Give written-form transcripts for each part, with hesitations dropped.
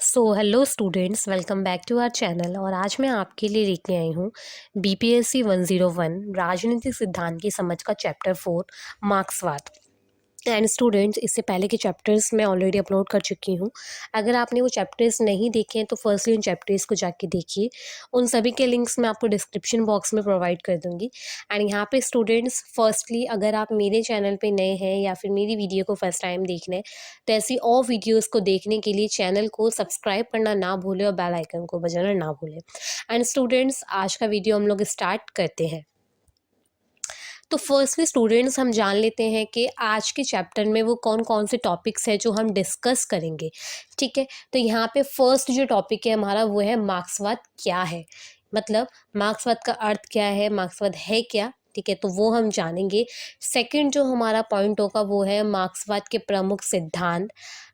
Hello students, welcome back to our channel. और आज मैं आपके लिए लेके आई हूँ बीपीएससी 101 राजनीतिक सिद्धांत की समझ का चैप्टर 4 मार्क्सवाद। एंड स्टूडेंट्स, इससे पहले के चैप्टर्स मैं ऑलरेडी अपलोड कर चुकी हूँ। अगर आपने वो चैप्टर्स नहीं देखे हैं तो फर्स्टली उन चैप्टर्स को जाके देखिए। उन सभी के लिंक्स मैं आपको डिस्क्रिप्शन बॉक्स में प्रोवाइड कर दूँगी। एंड यहाँ पे स्टूडेंट्स, फर्स्टली अगर आप मेरे चैनल पे नए हैं या फिर मेरी वीडियो को फर्स्ट टाइम देख रहे हैं तो ऐसी और वीडियोज़ को देखने के लिए चैनल को सब्सक्राइब करना ना भूलें और बेल आइकन को बजाना ना भूलें। एंड स्टूडेंट्स, आज का वीडियो हम लोग स्टार्ट करते हैं। तो फर्स्टली स्टूडेंट्स, हम जान लेते हैं कि आज के चैप्टर में वो कौन कौन से टॉपिक्स हैं जो हम डिस्कस करेंगे। ठीक है, तो यहाँ पे फर्स्ट जो टॉपिक है हमारा वो है मार्क्सवाद क्या है। मतलब मार्क्सवाद का अर्थ क्या है, मार्क्सवाद है क्या। ठीक है, तो वो हम जानेंगे। सेकंड जो हमारा पॉइंट होगा वो है मार्क्सवाद के प्रमुख सिद्धांत,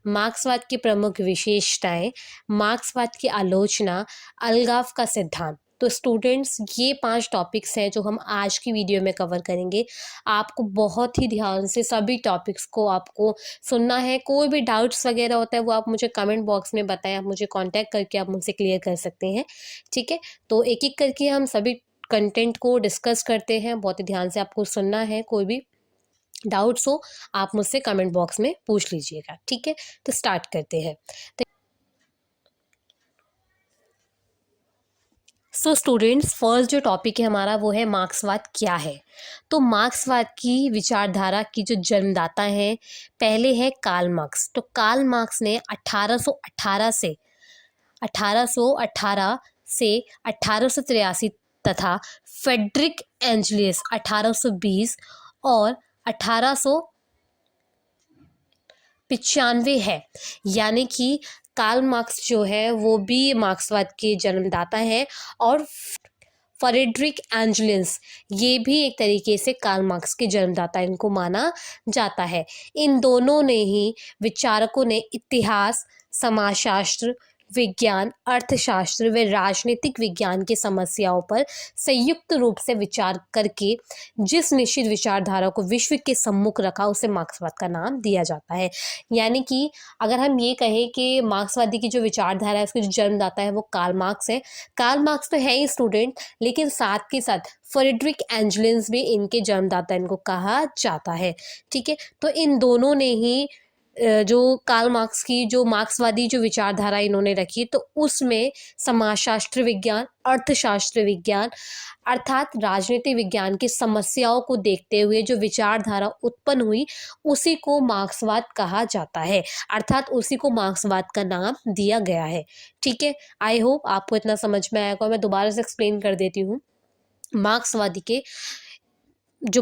मार्क्सवाद की प्रमुख विशेषताएं, मार्क्सवाद की आलोचना, अलगाव का सिद्धांत। तो स्टूडेंट्स, ये 5 टॉपिक्स हैं जो हम आज की वीडियो में कवर करेंगे। आपको बहुत ही ध्यान से सभी टॉपिक्स को आपको सुनना है। कोई भी डाउट्स वगैरह होता है वो आप मुझे कमेंट बॉक्स में बताएं, आप मुझे कांटेक्ट करके आप मुझसे क्लियर कर सकते हैं। ठीक है, तो एक एक करके हम सभी कंटेंट को डिस्कस करते हैं। बहुत ही ध्यान से आपको सुनना है। कोई भी डाउट्स हो आप मुझसे कमेंट बॉक्स में पूछ लीजिएगा। ठीक है, तो स्टार्ट करते हैं। सो स्टूडेंट्स, फर्स्ट जो टॉपिक है हमारा वो है मार्क्सवाद क्या है। तो मार्क्सवाद की विचारधारा की जो जन्मदाता हैं, पहले है कार्ल मार्क्स। तो कार्ल मार्क्स ने 1818 से 1883 तथा फ्रेडरिक एंजलियस 1820 और 1895 है। यानी कि कार्ल मार्क्स जो है वो भी मार्क्सवाद के जन्मदाता है और फ्रेडरिक एंजलियस ये भी एक तरीके से कार्ल मार्क्स के जन्मदाता इनको माना जाता है। इन दोनों ने ही विचारकों ने इतिहास, समाजशास्त्र, विज्ञान, अर्थशास्त्र व राजनीतिक विज्ञान की समस्याओं पर संयुक्त रूप से विचार करके जिस निश्चित विचारधारा को विश्व के सम्मुख रखा उसे मार्क्सवाद का नाम दिया जाता है। यानी कि अगर हम ये कहें कि मार्क्सवादी की जो विचारधारा है उसके जो जन्मदाता है वो कार्ल मार्क्स है। कार्ल मार्क्स तो है ही स्टूडेंट, लेकिन साथ के साथ फ्रेडरिक एंजलियस भी इनके जन्मदाता इनको कहा जाता है। ठीक है, तो इन दोनों ने ही जो कार्ल मार्क्स की जो मार्क्सवादी जो विचारधारा इन्होंने रखी तो उसमें समाजशास्त्र विज्ञान, अर्थशास्त्र विज्ञान अर्थात राजनीति विज्ञान की समस्याओं को देखते हुए जो विचारधारा उत्पन्न हुई उसी को मार्क्सवाद कहा जाता है, अर्थात उसी को मार्क्सवाद का नाम दिया गया है। ठीक है, आई होप आपको इतना समझ में आएगा। मैं दोबारा से एक्सप्लेन कर देती हूँ। मार्क्सवादी की जो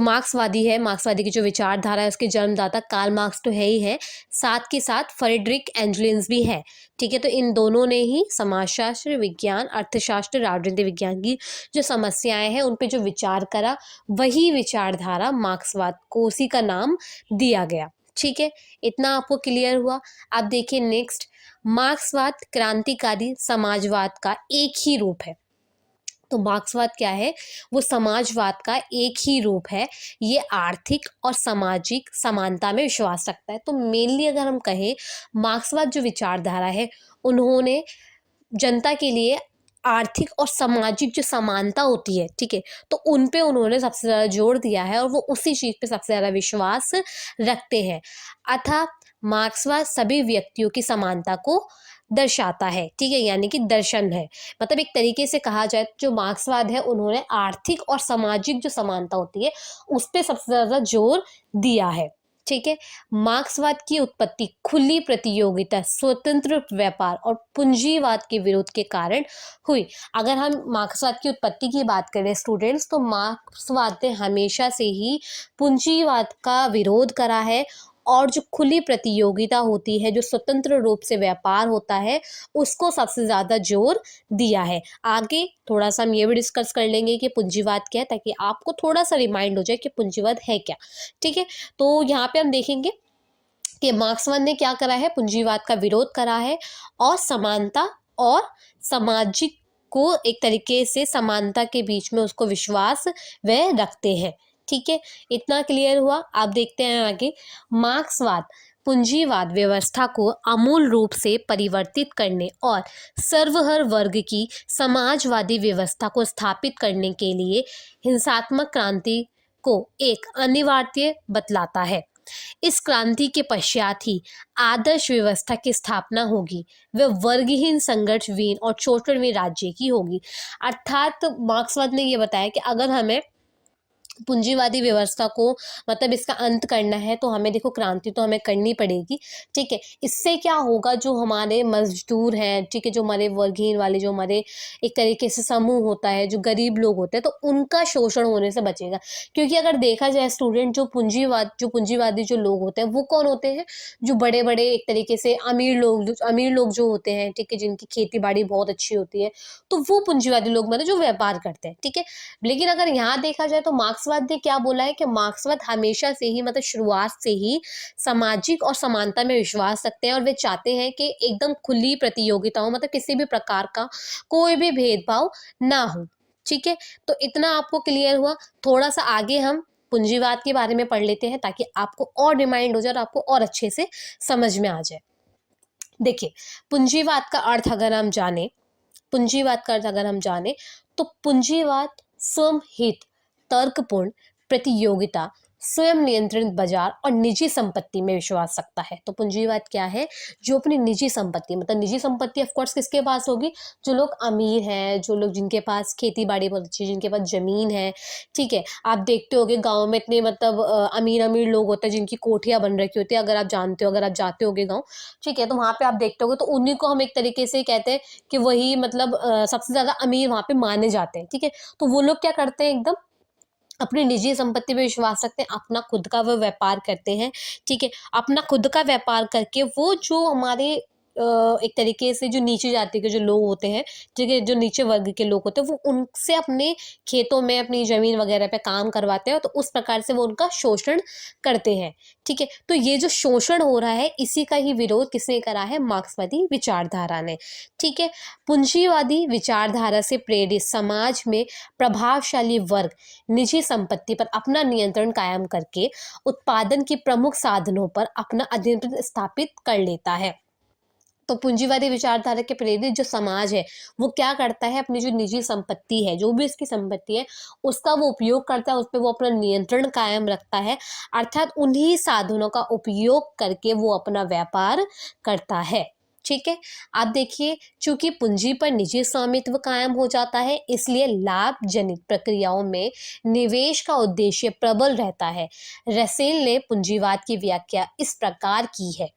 विचारधारा है उसके जन्मदाता कार्ल मार्क्स तो है ही है, साथ के साथ फ्रेडरिक एंजलियस भी है। ठीक है, तो इन दोनों ने ही समाजशास्त्र, विज्ञान, अर्थशास्त्र, राजनीति विज्ञान की जो समस्याएं हैं उन पे जो विचार करा वही विचारधारा मार्क्सवाद को उसी का नाम दिया गया। ठीक है, इतना आपको क्लियर हुआ। अब देखिए नेक्स्ट, मार्क्सवाद क्रांतिकारी समाजवाद का एक ही रूप है। तो मार्क्सवाद क्या है, वो समाजवाद का एक ही रूप है। ये आर्थिक और सामाजिक समानता में विश्वास रखता है। तो मेनली अगर हम कहें मार्क्सवाद जो विचारधारा है उन्होंने जनता के लिए आर्थिक और सामाजिक जो समानता होती है, ठीक है, तो उन पे उन्होंने सबसे ज़्यादा जोर दिया है और वो उसी चीज़ पे सबसे ज़्यादा विश्वास रखते हैं। अतः मार्क्सवाद सभी व्यक्तियों की समानता को दर्शाता है। ठीक है, यानी कि दर्शन है। मतलब एक तरीके से कहा जाए जो मार्क्सवाद है उन्होंने आर्थिक और सामाजिक जो समानता होती है उस पे सबसे ज़्यादा जोर दिया है। ठीक है, मार्क्सवाद की उत्पत्ति खुली प्रतियोगिता, स्वतंत्र व्यापार और पूंजीवाद के विरोध के कारण हुई। अगर हम मार्क्सवाद की उत्पत्ति की बात करें स्टूडेंट्स, तो मार्क्सवाद ने हमेशा से ही पूंजीवाद का विरोध करा है और जो खुली प्रतियोगिता होती है, जो स्वतंत्र रूप से व्यापार होता है, उसको सबसे ज़्यादा जोर दिया है। आगे थोड़ा सा हम ये भी डिस्कस कर लेंगे कि पूंजीवाद क्या है, ताकि आपको थोड़ा सा रिमाइंड हो जाए कि पूंजीवाद है क्या। ठीक है, तो यहाँ पे हम देखेंगे कि मार्क्सवाद ने क्या करा है, पूंजीवाद का विरोध करा है और समानता और सामाजिक को एक तरीके से समानता के बीच में उसको विश्वास वह रखते हैं। ठीक है, इतना क्लियर हुआ। आप देखते हैं आगे, मार्क्सवाद पूंजीवाद व्यवस्था को आमूल रूप से परिवर्तित करने और सर्वहर वर्ग की समाजवादी व्यवस्था को स्थापित करने के लिए हिंसात्मक क्रांति को एक अनिवार्य बतलाता है। इस क्रांति के पश्चात ही आदर्श व्यवस्था की स्थापना होगी, वह वर्गहीन, संघर्षहीन और शोषणहीन राज्य की होगी। अर्थात मार्क्सवाद ने यह बताया कि अगर हमें पूंजीवादी व्यवस्था को मतलब इसका अंत करना है तो हमें देखो क्रांति तो हमें करनी पड़ेगी, ठीक है। इससे क्या होगा, जो हमारे मजदूर हैं, ठीक है, जो हमारे वर्गहीन वाले, जो हमारे एक तरीके से समूह होता है, जो गरीब लोग होते हैं, तो उनका शोषण होने से बचेगा। क्योंकि अगर देखा जाए स्टूडेंट, जो पूंजीवादी जो लोग होते हैं वो कौन होते हैं, जो बड़े बड़े एक तरीके से अमीर लोग जो होते हैं, ठीक है, जिनकी खेती बाड़ी बहुत अच्छी होती है, तो वो पूंजीवादी लोग मतलब जो व्यापार करते हैं, ठीक है। लेकिन अगर यहाँ देखा जाए तो मार्क्सवाद ने क्या बोला है कि मार्क्सवाद हमेशा से ही मतलब शुरुआत से ही सामाजिक और समानता में विश्वास रखते हैं और वे चाहते हैं कि एकदम खुली प्रतियोगिता हो, मतलब किसी भी प्रकार का कोई भी भेदभाव ना हो, ठीक है। तो इतना आपको क्लियर हुआ। थोड़ा सा आगे हम पूंजीवाद के बारे में पढ़ लेते हैं ताकि आपको और रिमाइंड हो जाए और आपको और अच्छे से समझ में आ जाए। देखिए, पूंजीवाद का अर्थ अगर हम जाने तो पूंजीवाद स्वयं हित, तर्कपूर्ण, प्रतियोगिता, स्वयं नियंत्रित बाजार और निजी संपत्ति में विश्वास रखता है। तो पूंजीवाद क्या है, जो अपनी निजी संपत्ति, मतलब निजी संपत्ति ऑफ कोर्स किसके पास होगी, जो लोग अमीर हैं, जो लोग जिनके पास खेती बाड़ी बहुत अच्छी, जिनके पास जमीन है, ठीक है। आप देखते होगे गांव में इतने मतलब अमीर अमीर लोग होते हैं जिनकी कोठियां बन रखी होती है, अगर आप जानते हो, अगर आप जाते होगे गाँव, ठीक है, तो वहां पे आप देखते होगे तो उन्हीं को हम एक तरीके से कहते हैं कि वही मतलब सबसे ज्यादा अमीर वहां पे माने जाते हैं, ठीक है। तो वो लोग क्या करते हैं, एकदम अपनी निजी संपत्ति पे विश्वास रखते हैं, अपना खुद का वो व्यापार करते हैं, ठीक है। अपना खुद का व्यापार करके वो जो हमारे एक तरीके से जो नीचे जाति के जो लोग होते हैं, ठीक है, जो नीचे वर्ग के लोग होते हैं, वो उनसे अपने खेतों में अपनी जमीन वगैरह पे काम करवाते हैं, तो उस प्रकार से वो उनका शोषण करते हैं, ठीक है। तो ये जो शोषण हो रहा है, इसी का ही विरोध किसने करा है, मार्क्सवादी विचारधारा ने, ठीक है। पूंजीवादी विचारधारा से प्रेरित समाज में प्रभावशाली वर्ग निजी संपत्ति पर अपना नियंत्रण कायम करके उत्पादन के प्रमुख साधनों पर अपना अधिनियंत्रण स्थापित कर लेता है। तो पूंजीवादी विचारधारा के प्रेरित जो समाज है वो क्या करता है, अपनी जो निजी संपत्ति है, जो भी इसकी संपत्ति है, उसका वो उपयोग करता है, उस पर वो अपना नियंत्रण कायम रखता है, अर्थात उन्हीं साधनों का उपयोग करके वो अपना व्यापार करता है, ठीक है। आप देखिए, चूंकि पूंजी पर निजी स्वामित्व कायम हो जाता है, इसलिए लाभ जनित प्रक्रियाओं में निवेश का उद्देश्य प्रबल रहता है। रसेल ने पूंजीवाद की व्याख्या इस प्रकार की है।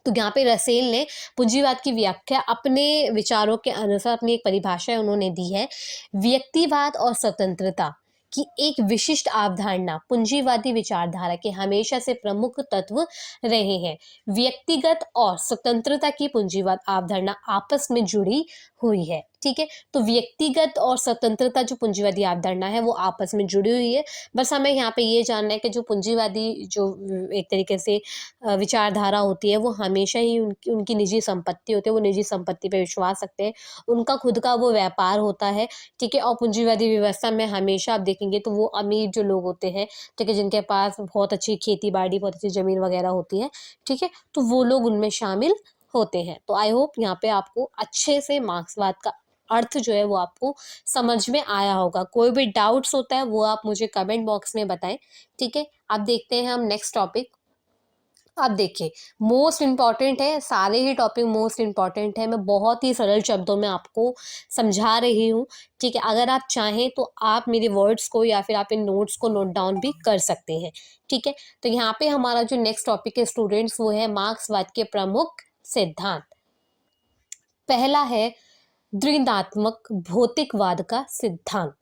तो यहाँ पे रसेल ने पूंजीवाद की व्याख्या अपने विचारों के अनुसार अपनी एक परिभाषा उन्होंने दी है। व्यक्तिवाद और स्वतंत्रता की एक विशिष्ट अवधारणा पूंजीवादी विचारधारा के हमेशा से प्रमुख तत्व रहे हैं। व्यक्तिगत और स्वतंत्रता की पूंजीवाद अवधारणा आपस में जुड़ी हुई है, ठीक है। तो व्यक्तिगत और स्वतंत्रता जो पूंजीवादी अवधारणा है वो आपस में जुड़ी हुई है। बस हमें यहाँ पे ये जानना है कि जो पूंजीवादी जो एक तरीके से विचारधारा होती है वो हमेशा ही उनकी निजी संपत्ति होती है, वो निजी संपत्ति पे विश्वास रखते हैं, उनका खुद का वो व्यापार होता है, ठीक है। और पूंजीवादी व्यवस्था में हमेशा आप देखेंगे तो वो अमीर जो लोग होते हैं, ठीक है, जिनके पास बहुत अच्छी खेती बाड़ी, बहुत अच्छी जमीन वगैरह होती है, ठीक है, तो वो लोग उनमें शामिल होते हैं। तो आई होप यहाँ पे आपको अच्छे से मार्क्सवाद का अर्थ जो है वो आपको समझ में आया होगा। कोई भी डाउट्स होता है वो आप मुझे कमेंट बॉक्स में बताएं, ठीक है। अब देखते हैं हम नेक्स्ट टॉपिक। अब देखिए, मोस्ट इम्पॉर्टेंट है, सारे ही टॉपिक मोस्ट इम्पॉर्टेंट है, मैं बहुत ही सरल शब्दों में आपको समझा रही हूँ, ठीक है। अगर आप चाहें तो आप मेरे वर्ड्स को या फिर आप इन नोट्स को नोट डाउन भी कर सकते हैं, ठीक है। तो यहाँ पे हमारा जो नेक्स्ट टॉपिक है स्टूडेंट्स, वो है मार्क्सवाद के प्रमुख सिद्धांत। पहला है द्वंद्वात्मक भौतिकवाद का सिद्धांत,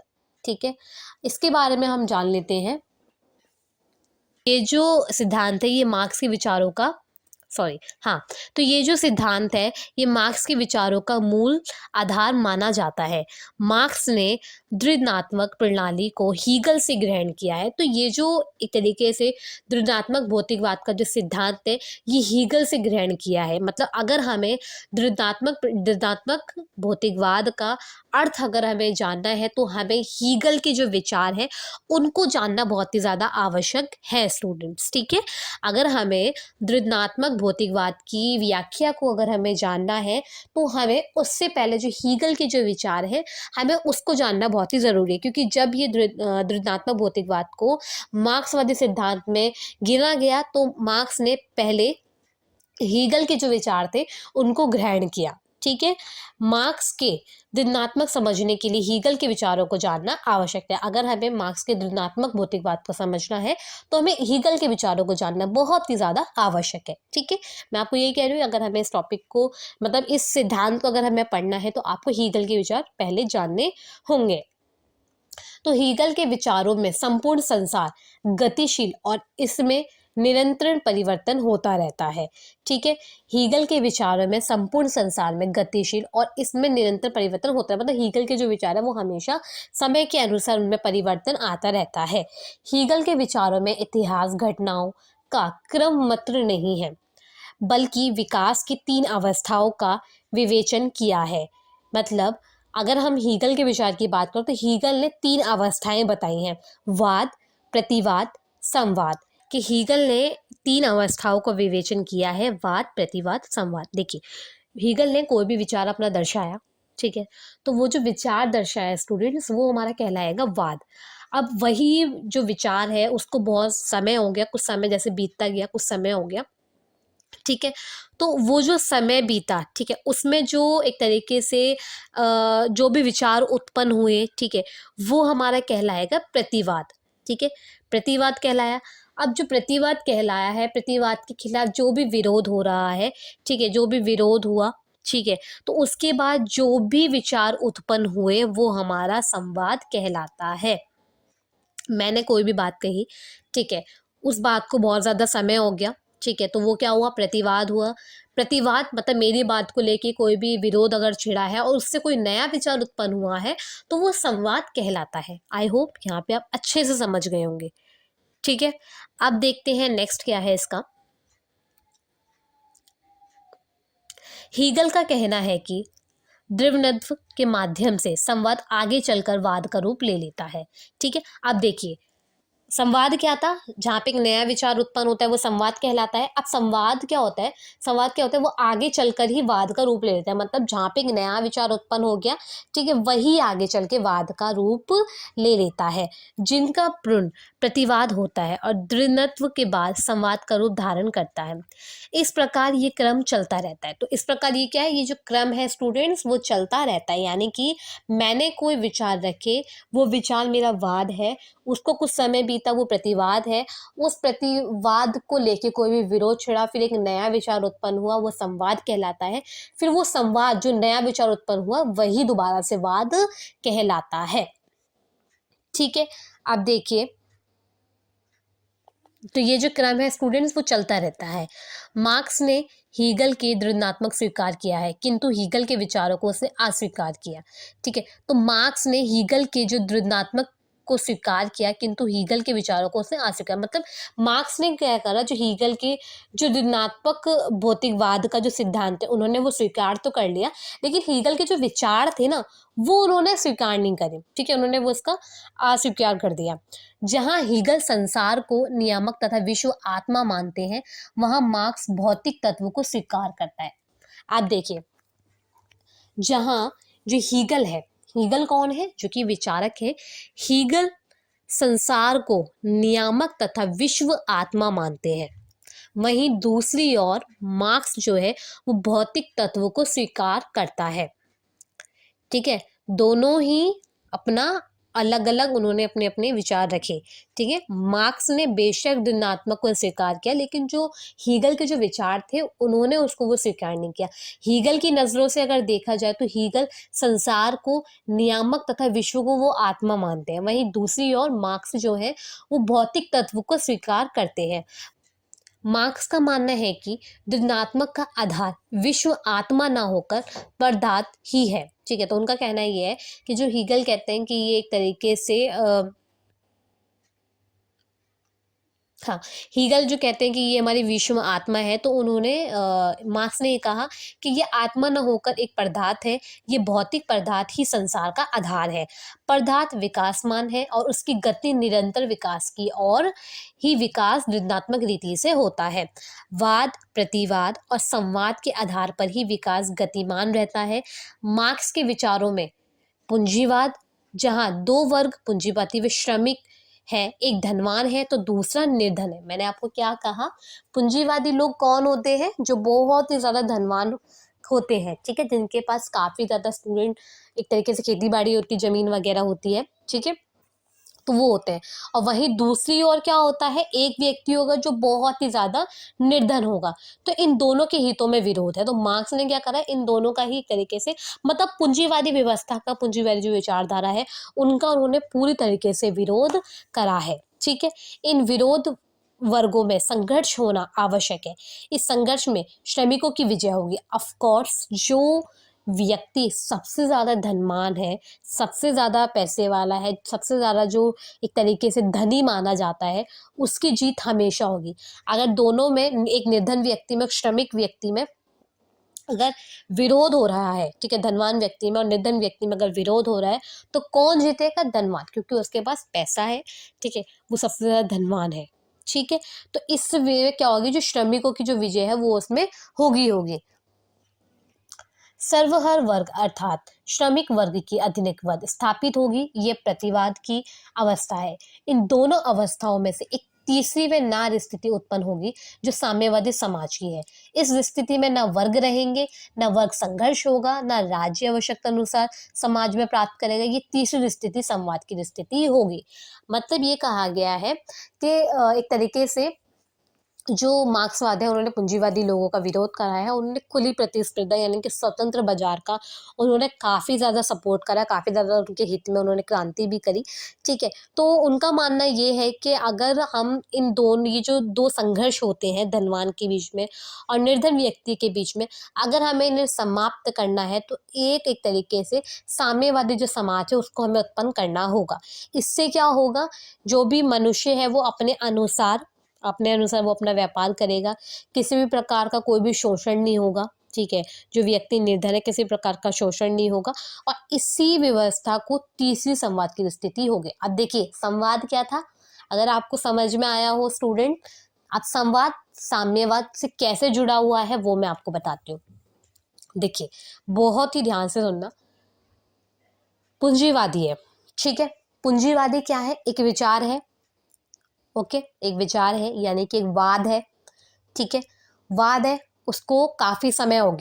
ठीक है। इसके बारे में हम जान लेते हैं। ये जो सिद्धांत है ये मार्क्स के विचारों का सॉरी, हाँ, तो ये जो सिद्धांत है ये मार्क्स के विचारों का मूल आधार माना जाता है। मार्क्स ने द्वंद्वात्मक प्रणाली को हीगल से ग्रहण किया है। तो ये जो एक तरीके से द्वंद्वात्मक भौतिकवाद का जो सिद्धांत है ये हीगल से ग्रहण किया है। मतलब अगर हमें द्वंद्वात्मक भौतिकवाद का अर्थ अगर हमें जानना है तो हमें हीगल के जो विचार हैं उनको जानना बहुत ही ज़्यादा आवश्यक है स्टूडेंट्स। ठीक है, अगर हमें द्वंद्वात्मक भौतिकवाद की व्याख्या को अगर हमें जानना है तो हमें उससे पहले जो हीगल के जो विचार हैं हमें उसको जानना बहुत ही ज़रूरी है, क्योंकि जब ये द्वंद्वात्मक भौतिकवाद को मार्क्सवादी सिद्धांत में गिना गया तो मार्क्स ने पहले हीगल के जो विचार थे उनको ग्रहण किया। ठीक है, मार्क्स के द्वंद्वात्मक समझने के लिए हीगल के विचारों को जानना आवश्यक है। अगर हमें मार्क्स के द्वंद्वात्मक भौतिकवाद को समझना है तो हमें हीगल के विचारों को जानना बहुत ही ज़्यादा आवश्यक है। ठीक है, मैं आपको यही कह रही हूँ, अगर हमें इस टॉपिक को मतलब इस सिद्धांत को अगर हमें पढ़ना है तो आपको हीगल के विचार पहले जानने होंगे। तो हीगल के विचारों में संपूर्ण संसार गतिशील और इसमें निरंतर परिवर्तन होता रहता है। ठीक है, हीगल के विचारों में संपूर्ण संसार में गतिशील और इसमें निरंतर परिवर्तन होता है। मतलब हीगल के जो विचार है वो हमेशा समय के अनुसार उनमें परिवर्तन आता रहता है। हीगल के विचारों में इतिहास घटनाओं का क्रम मात्र नहीं है बल्कि विकास की 3 अवस्थाओं का विवेचन किया है। मतलब अगर हम हीगल के विचार की बात करें तो हीगल ने 3 अवस्थाएं बताई हैं, वाद, प्रतिवाद, संवाद। कि हीगल ने 3 अवस्थाओं का विवेचन किया है, वाद, प्रतिवाद, संवाद। देखिए, हीगल ने कोई भी विचार अपना दर्शाया, ठीक है, तो वो जो विचार दर्शाया स्टूडेंट्स वो हमारा कहलाएगा वाद। अब वही जो विचार है उसको बहुत समय हो गया, कुछ समय जैसे बीतता गया, कुछ समय हो गया, ठीक है, तो वो जो समय बीता, ठीक है, उसमें जो एक तरीके से जो भी विचार उत्पन्न हुए, ठीक है, वो हमारा कहलाएगा प्रतिवाद। ठीक है, प्रतिवाद कहलाया। अब जो प्रतिवाद कहलाया है, प्रतिवाद के खिलाफ जो भी विरोध हो रहा है, ठीक है, जो भी विरोध हुआ, ठीक है, तो उसके बाद जो भी विचार उत्पन्न हुए वो हमारा संवाद कहलाता है। मैंने कोई भी बात कही, ठीक है, उस बात को बहुत ज़्यादा समय हो गया, ठीक है, तो वो क्या हुआ, प्रतिवाद हुआ। प्रतिवाद मतलब मेरी बात को लेके कोई भी विरोध अगर छिड़ा है और उससे कोई नया विचार उत्पन्न हुआ है तो वो संवाद कहलाता है। आई होप यहाँ पे आप अच्छे से समझ गए होंगे। ठीक है, अब देखते हैं नेक्स्ट क्या है इसका। हीगल का कहना है कि द्वंद्व के माध्यम से संवाद आगे चलकर वाद का रूप ले लेता है। ठीक है, अब देखिए, संवाद क्या था, जहाँ पे एक नया विचार उत्पन्न होता है वो संवाद कहलाता है। अब संवाद क्या होता है, संवाद क्या होता है, वो आगे चलकर ही वाद का रूप ले लेता है। मतलब जहाँ पे एक नया विचार उत्पन्न हो गया, ठीक है, वही आगे चल के वाद का रूप ले लेता है, जिनका पूर्ण प्रतिवाद होता है और द्वंद्व के बाद संवाद का रूप धारण करता है। इस प्रकार ये क्रम चलता रहता है। तो इस प्रकार ये क्या है, ये जो क्रम है स्टूडेंट्स वो चलता रहता है। यानी कि मैंने कोई विचार रखे, वो विचार मेरा वाद है, उसको कुछ समय बीता वो प्रतिवाद है, उस प्रतिवाद को लेके कोई भी विरोध छिड़ा, फिर एक नया विचार उत्पन्न हुआ, वो संवाद कहलाता है। फिर वो संवाद जो नया विचार उत्पन्न हुआ वही दोबारा से वाद कहलाता है। ठीक है, अब देखिए, तो ये जो क्रम है स्टूडेंट्स वो चलता रहता है। मार्क्स ने हीगल के द्वंद्वात्मक स्वीकार किया है किंतु हीगल के विचारों को उसने अस्वीकार किया। ठीक है, तो मार्क्स ने हीगल के जो द्वंद्वात्मक को स्वीकार किया किंतु हीगल के विचारों को उसने अस्वीकार, मतलब मार्क्स ने क्या करा, जो हीगल के जो द्वंद्वात्मक भौतिकवाद का जो सिद्धांत है उन्होंने वो स्वीकार तो कर लिया, लेकिन हीगल के जो विचार थे ना वो उन्होंने स्वीकार नहीं करे। ठीक है, उन्होंने वो उसका अस्वीकार कर दिया। जहाँ हीगल संसार को नियामक तथा विश्व आत्मा मानते हैं वहाँ मार्क्स भौतिक तत्व को स्वीकार करता है। आप देखिए, जहाँ जो हीगल है, हीगल कौन है, जो कि विचारक है, हीगल संसार को नियामक तथा विश्व आत्मा मानते हैं, वहीं दूसरी ओर मार्क्स जो है वो भौतिक तत्व को स्वीकार करता है। ठीक है, दोनों ही अपना अलग अलग उन्होंने अपने अपने विचार रखे। ठीक है, मार्क्स ने बेशक द्वंद्वात्मक को स्वीकार किया लेकिन जो हीगल के जो विचार थे उन्होंने उसको वो स्वीकार नहीं किया। हीगल की नज़रों से अगर देखा जाए तो हीगल संसार को नियामक तथा विश्व को वो आत्मा मानते हैं, वहीं दूसरी ओर मार्क्स जो है वो भौतिक तत्व को स्वीकार करते हैं। मार्क्स का मानना है कि ऋणात्मक का आधार विश्व आत्मा ना होकर पदार्थ ही है। ठीक है, तो उनका कहना ये है कि जो हीगल कहते हैं कि ये एक तरीके से हाँ, हीगल जो कहते हैं कि ये हमारी विश्व में आत्मा है, तो उन्होंने मार्क्स ने ये कहा कि ये आत्मा न होकर एक पदार्थ है, ये भौतिक पदार्थ ही संसार का आधार है। पदार्थ विकासमान है और उसकी गति निरंतर विकास की और ही विकास ऋणात्मक रीति से होता है। वाद, प्रतिवाद और संवाद के आधार पर ही विकास गतिमान रहता है। मार्क्स के विचारों में पूंजीवाद, जहाँ दो वर्ग पूंजीवादी व श्रमिक है, एक धनवान है तो दूसरा निर्धन है। मैंने आपको क्या कहा, पूंजीवादी लोग कौन होते हैं, जो बहुत ही ज्यादा धनवान होते हैं, ठीक है, जिनके पास काफी ज्यादा स्टूडेंट एक तरीके से खेती बाड़ी होती, जमीन वगैरह होती है, ठीक है, तो वो होते हैं। और वहीं दूसरी ओर क्या होता है, एक व्यक्ति होगा जो बहुत ही ज्यादा निर्धन होगा। तो इन दोनों के हितों में विरोध है। तो मार्क्स ने क्या करा, इन दोनों का ही एक तरीके से मतलब पूंजीवादी व्यवस्था का, पूंजीवादी जो विचारधारा है उनका उन्होंने पूरी तरीके से विरोध करा है। ठीक है, इन विरोध वर्गों में संघर्ष होना आवश्यक है। इस संघर्ष में श्रमिकों की विजय होगी। ऑफ कोर्स जो व्यक्ति सबसे ज्यादा धनवान है, सबसे ज्यादा पैसे वाला है, सबसे ज्यादा जो एक तरीके से धनी माना जाता है, उसकी जीत हमेशा होगी। अगर दोनों में, एक निर्धन व्यक्ति में, श्रमिक व्यक्ति में अगर विरोध हो रहा है, ठीक है, धनवान व्यक्ति में और निर्धन व्यक्ति में अगर विरोध हो रहा है, तो कौन जीतेगा, धनवान, क्योंकि उसके पास पैसा है, ठीक है, वो सबसे ज्यादा धनवान है। ठीक है, तो इस वे में क्या होगी, जो श्रमिकों की जो विजय है वो उसमें होगी। सर्वहर वर्ग अर्थात श्रमिक वर्ग की अधिनिकवद स्थापित होगी, ये प्रतिवाद की अवस्था है। इन दोनों अवस्थाओं में से एक तीसरी व नार स्थिति उत्पन्न होगी जो साम्यवादी समाज की है। इस स्थिति में न वर्ग रहेंगे, न वर्ग संघर्ष होगा, न राज्य आवश्यकता अनुसार समाज में प्राप्त करेगा। ये तीसरी स्थिति संवाद की स्थिति होगी। मतलब ये कहा गया है कि एक तरीके से जो मार्क्सवाद है उन्होंने पूंजीवादी लोगों का विरोध करा है, उन्होंने खुली प्रतिस्पर्धा यानी कि स्वतंत्र बाजार का उन्होंने काफ़ी ज़्यादा सपोर्ट करा, काफ़ी ज़्यादा उनके हित में उन्होंने क्रांति भी करी। ठीक है, तो उनका मानना ये है कि अगर हम इन दोनों, ये जो दो संघर्ष होते हैं धनवान के बीच में और निर्धन व्यक्ति के बीच में, अगर हमें इन्हें समाप्त करना है तो एक तरीके से साम्यवादी जो समाज है उसको हमें उत्पन्न करना होगा। इससे क्या होगा, जो भी मनुष्य है वो अपने अनुसार वो अपना व्यापार करेगा, किसी भी प्रकार का कोई भी शोषण नहीं होगा। ठीक है, जो व्यक्ति निर्धन है किसी प्रकार का शोषण नहीं होगा और इसी व्यवस्था को तीसरी संवाद की स्थिति होगी। अब देखिए संवाद क्या था, अगर आपको समझ में आया हो स्टूडेंट, अब संवाद साम्यवाद से कैसे जुड़ा हुआ है वो मैं आपको बताती हूँ। देखिए बहुत ही ध्यान से सुनना। पूंजीवादी है, ठीक है, पूंजीवादी क्या है, एक विचार है, ओके, एक विचार है यानी कि एक वाद है। ठीक है, वाद है, उसको काफी समय हो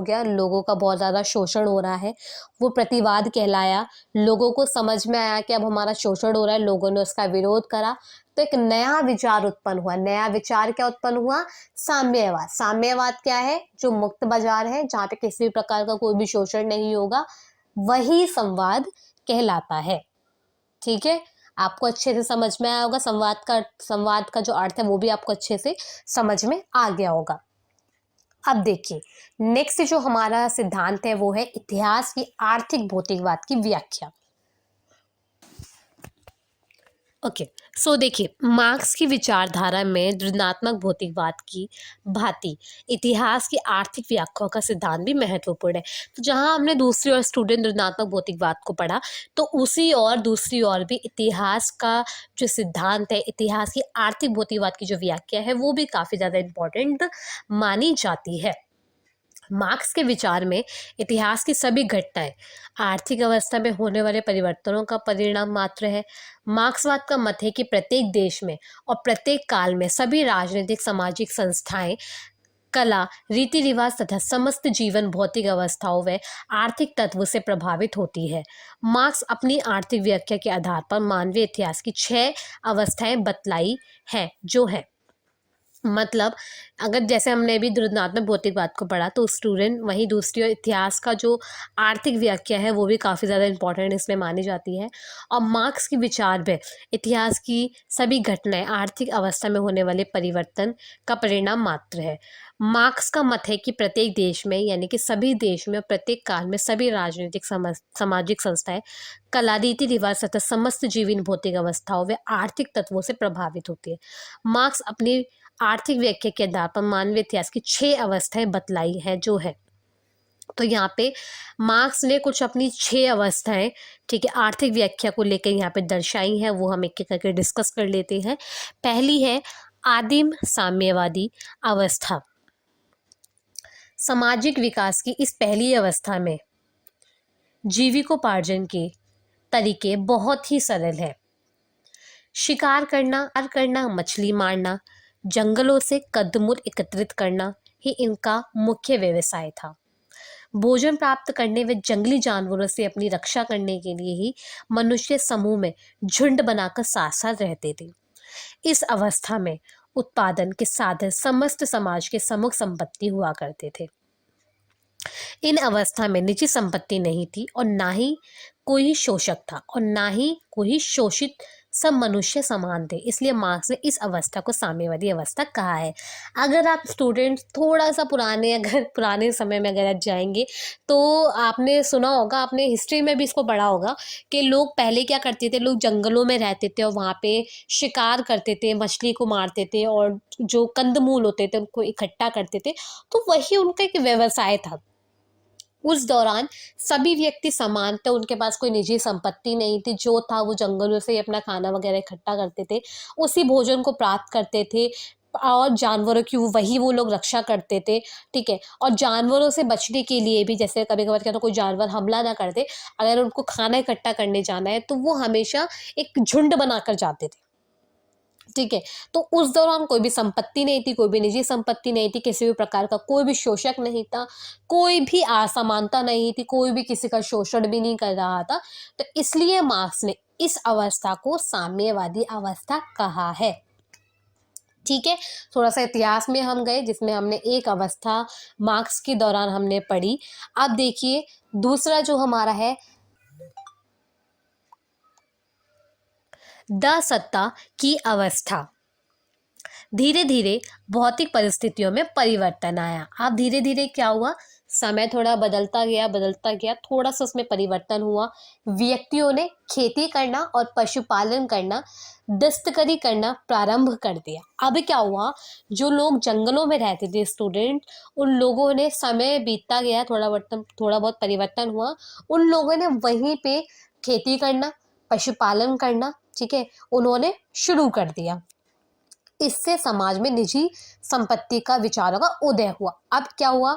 गया, लोगों का बहुत ज्यादा शोषण हो रहा है, वो प्रतिवाद कहलाया। लोगों को समझ में आया कि अब हमारा शोषण हो रहा है, लोगों ने उसका विरोध करा, तो एक नया विचार उत्पन्न हुआ। नया विचार क्या उत्पन्न हुआ, साम्यवाद। साम्यवाद क्या है, जो मुक्त बाजार है, जहाँ पे किसी भी प्रकार का कोई भी शोषण नहीं होगा, वही संवाद कहलाता है। ठीक है, आपको अच्छे से समझ में आया होगा, संवाद का जो अर्थ है वो भी आपको अच्छे से समझ में आ गया होगा। अब देखिए नेक्स्ट जो हमारा सिद्धांत है वो है इतिहास की आर्थिक भौतिकवाद की व्याख्या। ओके, सो देखिए मार्क्स की विचारधारा में ऋणात्मक भौतिकवाद की भांति इतिहास की आर्थिक व्याख्या का सिद्धांत भी महत्वपूर्ण है। तो जहां हमने दूसरी ओर स्टूडेंट ऋणात्मक भौतिकवाद को पढ़ा, तो उसी और दूसरी ओर भी इतिहास का जो सिद्धांत है, इतिहास की आर्थिक भौतिकवाद की जो व्याख्या है वो भी काफ़ी ज़्यादा इम्पोर्टेंट मानी जाती है। मार्क्स के विचार में इतिहास की सभी घटनाएं आर्थिक अवस्था में होने वाले परिवर्तनों का परिणाम मात्र है। मार्क्सवाद का मत है कि प्रत्येक देश में और प्रत्येक काल में सभी राजनीतिक सामाजिक संस्थाएं, कला, रीति रिवाज तथा समस्त जीवन भौतिक अवस्थाओं व आर्थिक तत्व से प्रभावित होती है। मार्क्स अपनी आर्थिक व्याख्या के आधार पर मानवीय इतिहास की 6 अवस्थाएं बतलाई हैं, जो है मतलब अगर जैसे हमने अभी ध्रुवनात्मक भौतिकवाद को पढ़ा तो स्टूडेंट वहीं दूसरी ओर इतिहास का जो आर्थिक व्याख्या है वो भी काफ़ी ज़्यादा इंपॉर्टेंट इसमें मानी जाती है। और मार्क्स की विचार में इतिहास की सभी घटनाएं आर्थिक अवस्था में होने वाले परिवर्तन का परिणाम मात्र है। मार्क्स का मत है कि प्रत्येक देश में यानी कि सभी देश में और प्रत्येक काल में सभी राजनीतिक सामाजिक संस्थाएं कला रीति रिवाज तथा समस्त जीवन भौतिक अवस्थाओं व आर्थिक तत्वों से प्रभावित होती है। मार्क्स अपनी आर्थिक व्याख्या के आधार पर मानवीय इतिहास की 6 अवस्थाएं बतलाई है जो है। तो यहाँ पे मार्क्स ने कुछ अपनी 6 अवस्थाएं, ठीक है, आर्थिक व्याख्या को लेकर यहाँ पे दर्शाई हैं, वो हम एक एक करके डिस्कस कर लेते हैं। पहली है आदिम साम्यवादी अवस्था। सामाजिक विकास की इस पहली अवस्था में जीविकोपार्जन के तरीके बहुत ही सरल है। शिकार करना, मछली मारना, जंगलों से कंदमूल एकत्रित करना ही इनका मुख्य व्यवसाय था। भोजन प्राप्त करने व जंगली जानवरों से अपनी रक्षा करने के लिए ही मनुष्य समूह में झुंड बनाकर साथ साथ रहते थे। इस अवस्था में उत्पादन के साधन समस्त समाज के समूह संपत्ति हुआ करते थे। इन अवस्था में निजी संपत्ति नहीं थी और ना ही कोई शोषक था और ना ही कोई शोषित, सब मनुष्य समान थे। इसलिए मार्क्स ने इस अवस्था को साम्यवादी अवस्था कहा है। अगर आप स्टूडेंट थोड़ा सा पुराने समय में अगर आप जाएंगे तो आपने सुना होगा, आपने हिस्ट्री में भी इसको पढ़ा होगा कि लोग पहले क्या करते थे, लोग जंगलों में रहते थे और वहाँ पे शिकार करते थे, मछली को मारते थे और जो कंदमूल होते थे उनको इकट्ठा करते थे। तो वही उनका एक व्यवसाय था। उस दौरान सभी व्यक्ति समान थे, उनके पास कोई निजी संपत्ति नहीं थी, जो था वो जंगलों से ही अपना खाना वगैरह इकट्ठा करते थे, उसी भोजन को प्राप्त करते थे और जानवरों की वही वो लोग रक्षा करते थे, ठीक है। और जानवरों से बचने के लिए भी, जैसे कभी कभार क्या तो कोई जानवर हमला ना कर दे, अगर उनको खाना इकट्ठा करने जाना है तो वो हमेशा एक झुंड बनाकर जाते थे, ठीक है। तो उस दौरान कोई भी संपत्ति नहीं थी, कोई भी निजी संपत्ति नहीं थी, किसी भी प्रकार का कोई भी शोषक नहीं था, कोई भी असमानता नहीं थी, कोई भी किसी का शोषण भी नहीं कर रहा था। तो इसलिए मार्क्स ने इस अवस्था को साम्यवादी अवस्था कहा है, ठीक है। थोड़ा सा इतिहास में हम गए जिसमें हमने एक अवस्था मार्क्स के दौरान हमने पढ़ी। अब देखिए दूसरा जो हमारा है दासत्ता की अवस्था। धीरे धीरे भौतिक परिस्थितियों में परिवर्तन आया। अब धीरे धीरे क्या हुआ, समय थोड़ा बदलता गया, थोड़ा सा उसमें परिवर्तन हुआ। व्यक्तियों ने खेती करना और पशुपालन करना, दस्तकारी करना प्रारंभ कर दिया। अब क्या हुआ, जो लोग जंगलों में रहते थे स्टूडेंट, उन लोगों ने, समय बीतता गया, थोड़ा बहुत परिवर्तन हुआ, उन लोगों ने वहीं पे खेती करना, पशुपालन करना, ठीक है, उन्होंने शुरू कर दिया। इससे समाज में निजी संपत्ति का विचारों का उदय हुआ। अब क्या हुआ,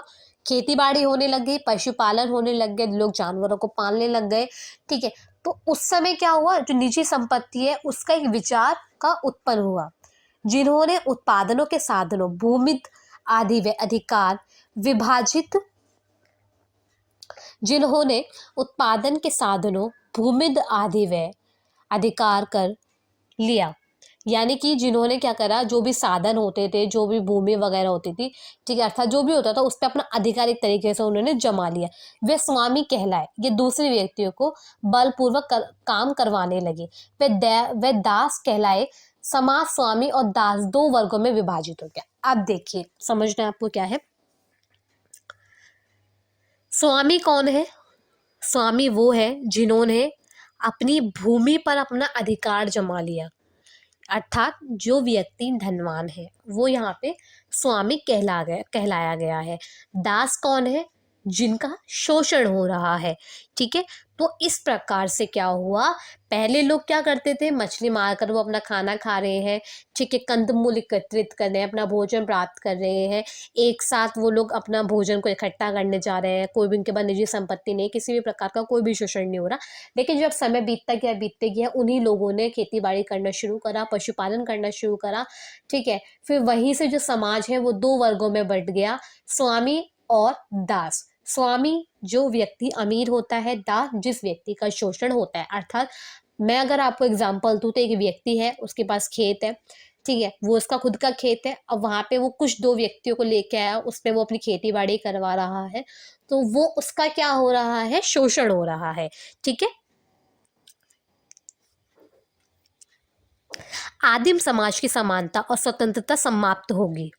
खेती बाड़ी होने लग गई, पशुपालन होने लग गए, लोग जानवरों को पालने लग गए, ठीक है। तो उस समय क्या हुआ, जो निजी संपत्ति है उसका एक विचार का उत्पन्न हुआ। जिन्होंने उत्पादनों के साधनों, भूमि आदि व अधिकार विभाजित जिन्होंने उत्पादन के साधनों, भूमि आदि व अधिकार कर लिया, यानी कि जिन्होंने क्या करा, जो भी साधन होते थे, जो भी भूमि वगैरह होती थी, ठीक है, अर्थात जो भी होता था उस पर अपना आधिकारिक तरीके से उन्होंने जमा लिया, वे स्वामी कहलाए। ये दूसरे व्यक्तियों को बलपूर्वक काम करवाने लगे। वे दास कहलाए। समाज स्वामी और दास 2 वर्गों में विभाजित हो गया। अब देखिए समझना आपको क्या है, स्वामी कौन है। स्वामी वो है जिन्होंने अपनी भूमि पर अपना अधिकार जमा लिया, अर्थात जो व्यक्ति धनवान है वो यहाँ पे स्वामी कहलाया गया है। दास कौन है, जिनका शोषण हो रहा है, ठीक है। तो इस प्रकार से क्या हुआ, पहले लोग क्या करते थे, मछली मारकर वो अपना खाना खा रहे हैं, ठीक है, कंदमूल एकत्रित कर रहे हैं, अपना भोजन प्राप्त कर रहे हैं, एक साथ वो लोग अपना भोजन को इकट्ठा करने जा रहे हैं, कोई भी उनके पास निजी संपत्ति नहीं, किसी भी प्रकार का कोई भी शोषण नहीं हो रहा। लेकिन जब समय बीतते गया उन्हीं लोगों ने खेती बाड़ी करना शुरू करा, पशुपालन करना शुरू करा, ठीक है। फिर वहीं से जो समाज है वो 2 वर्गों में बंट गया, स्वामी और दास। स्वामी जो व्यक्ति अमीर होता है, दास जिस व्यक्ति का शोषण होता है। अर्थात मैं अगर आपको एग्जांपल दूं तो एक व्यक्ति है, उसके पास खेत है, ठीक है, वो उसका खुद का खेत है, अब वहां पे वो कुछ दो व्यक्तियों को लेके आया, उसमें वो अपनी खेती बाड़ी करवा रहा है, तो वो उसका क्या हो रहा है, शोषण हो रहा है। ठीक है, आदिम समाज की समानता और स्वतंत्रता समाप्त होगी।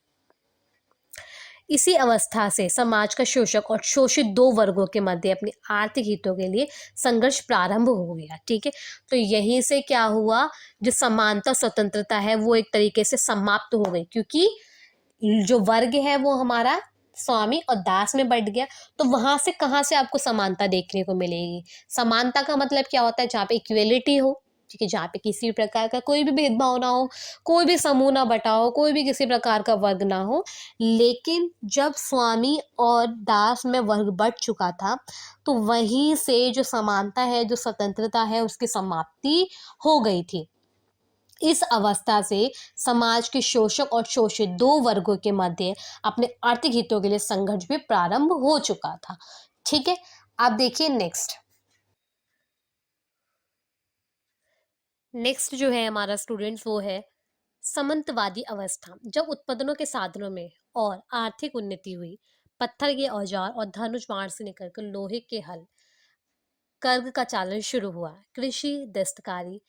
इसी अवस्था से समाज का शोषक और शोषित दो वर्गों के मध्य अपनी आर्थिक हितों के लिए संघर्ष प्रारंभ हो गया। ठीक है, तो यहीं से क्या हुआ, जो समानता स्वतंत्रता है वो एक तरीके से समाप्त हो गई, क्योंकि जो वर्ग है वो हमारा स्वामी और दास में बढ़ गया। तो वहां से कहाँ से आपको समानता देखने को मिलेगी। समानता का मतलब क्या होता है, जहाँ पे इक्वेलिटी हो। ठीक है, जहाँ पे किसी भी प्रकार का कोई भी भेदभाव ना हो, कोई भी समूह ना बटा हो, कोई भी किसी प्रकार का वर्ग ना हो। लेकिन जब स्वामी और दास में वर्ग बढ़ चुका था, तो वहीं से जो समानता है, जो स्वतंत्रता है, उसकी समाप्ति हो गई थी। इस अवस्था से समाज के शोषक और शोषित दो वर्गों के मध्य अपने आर्थिक हितों के लिए संघर्ष भी प्रारंभ हो चुका था। ठीक है, अब देखिए नेक्स्ट। नेक्स्ट जो है हमारा स्टूडेंट्स, वो है समंतवादी अवस्था। जब उत्पादनों के साधनों में और आर्थिक उन्नति हुई, पत्थर के औजार और धनुष बाण से निकलकर लोहे के हल कर्ग का चालन शुरू हुआ। कृषि, दस्तकारी,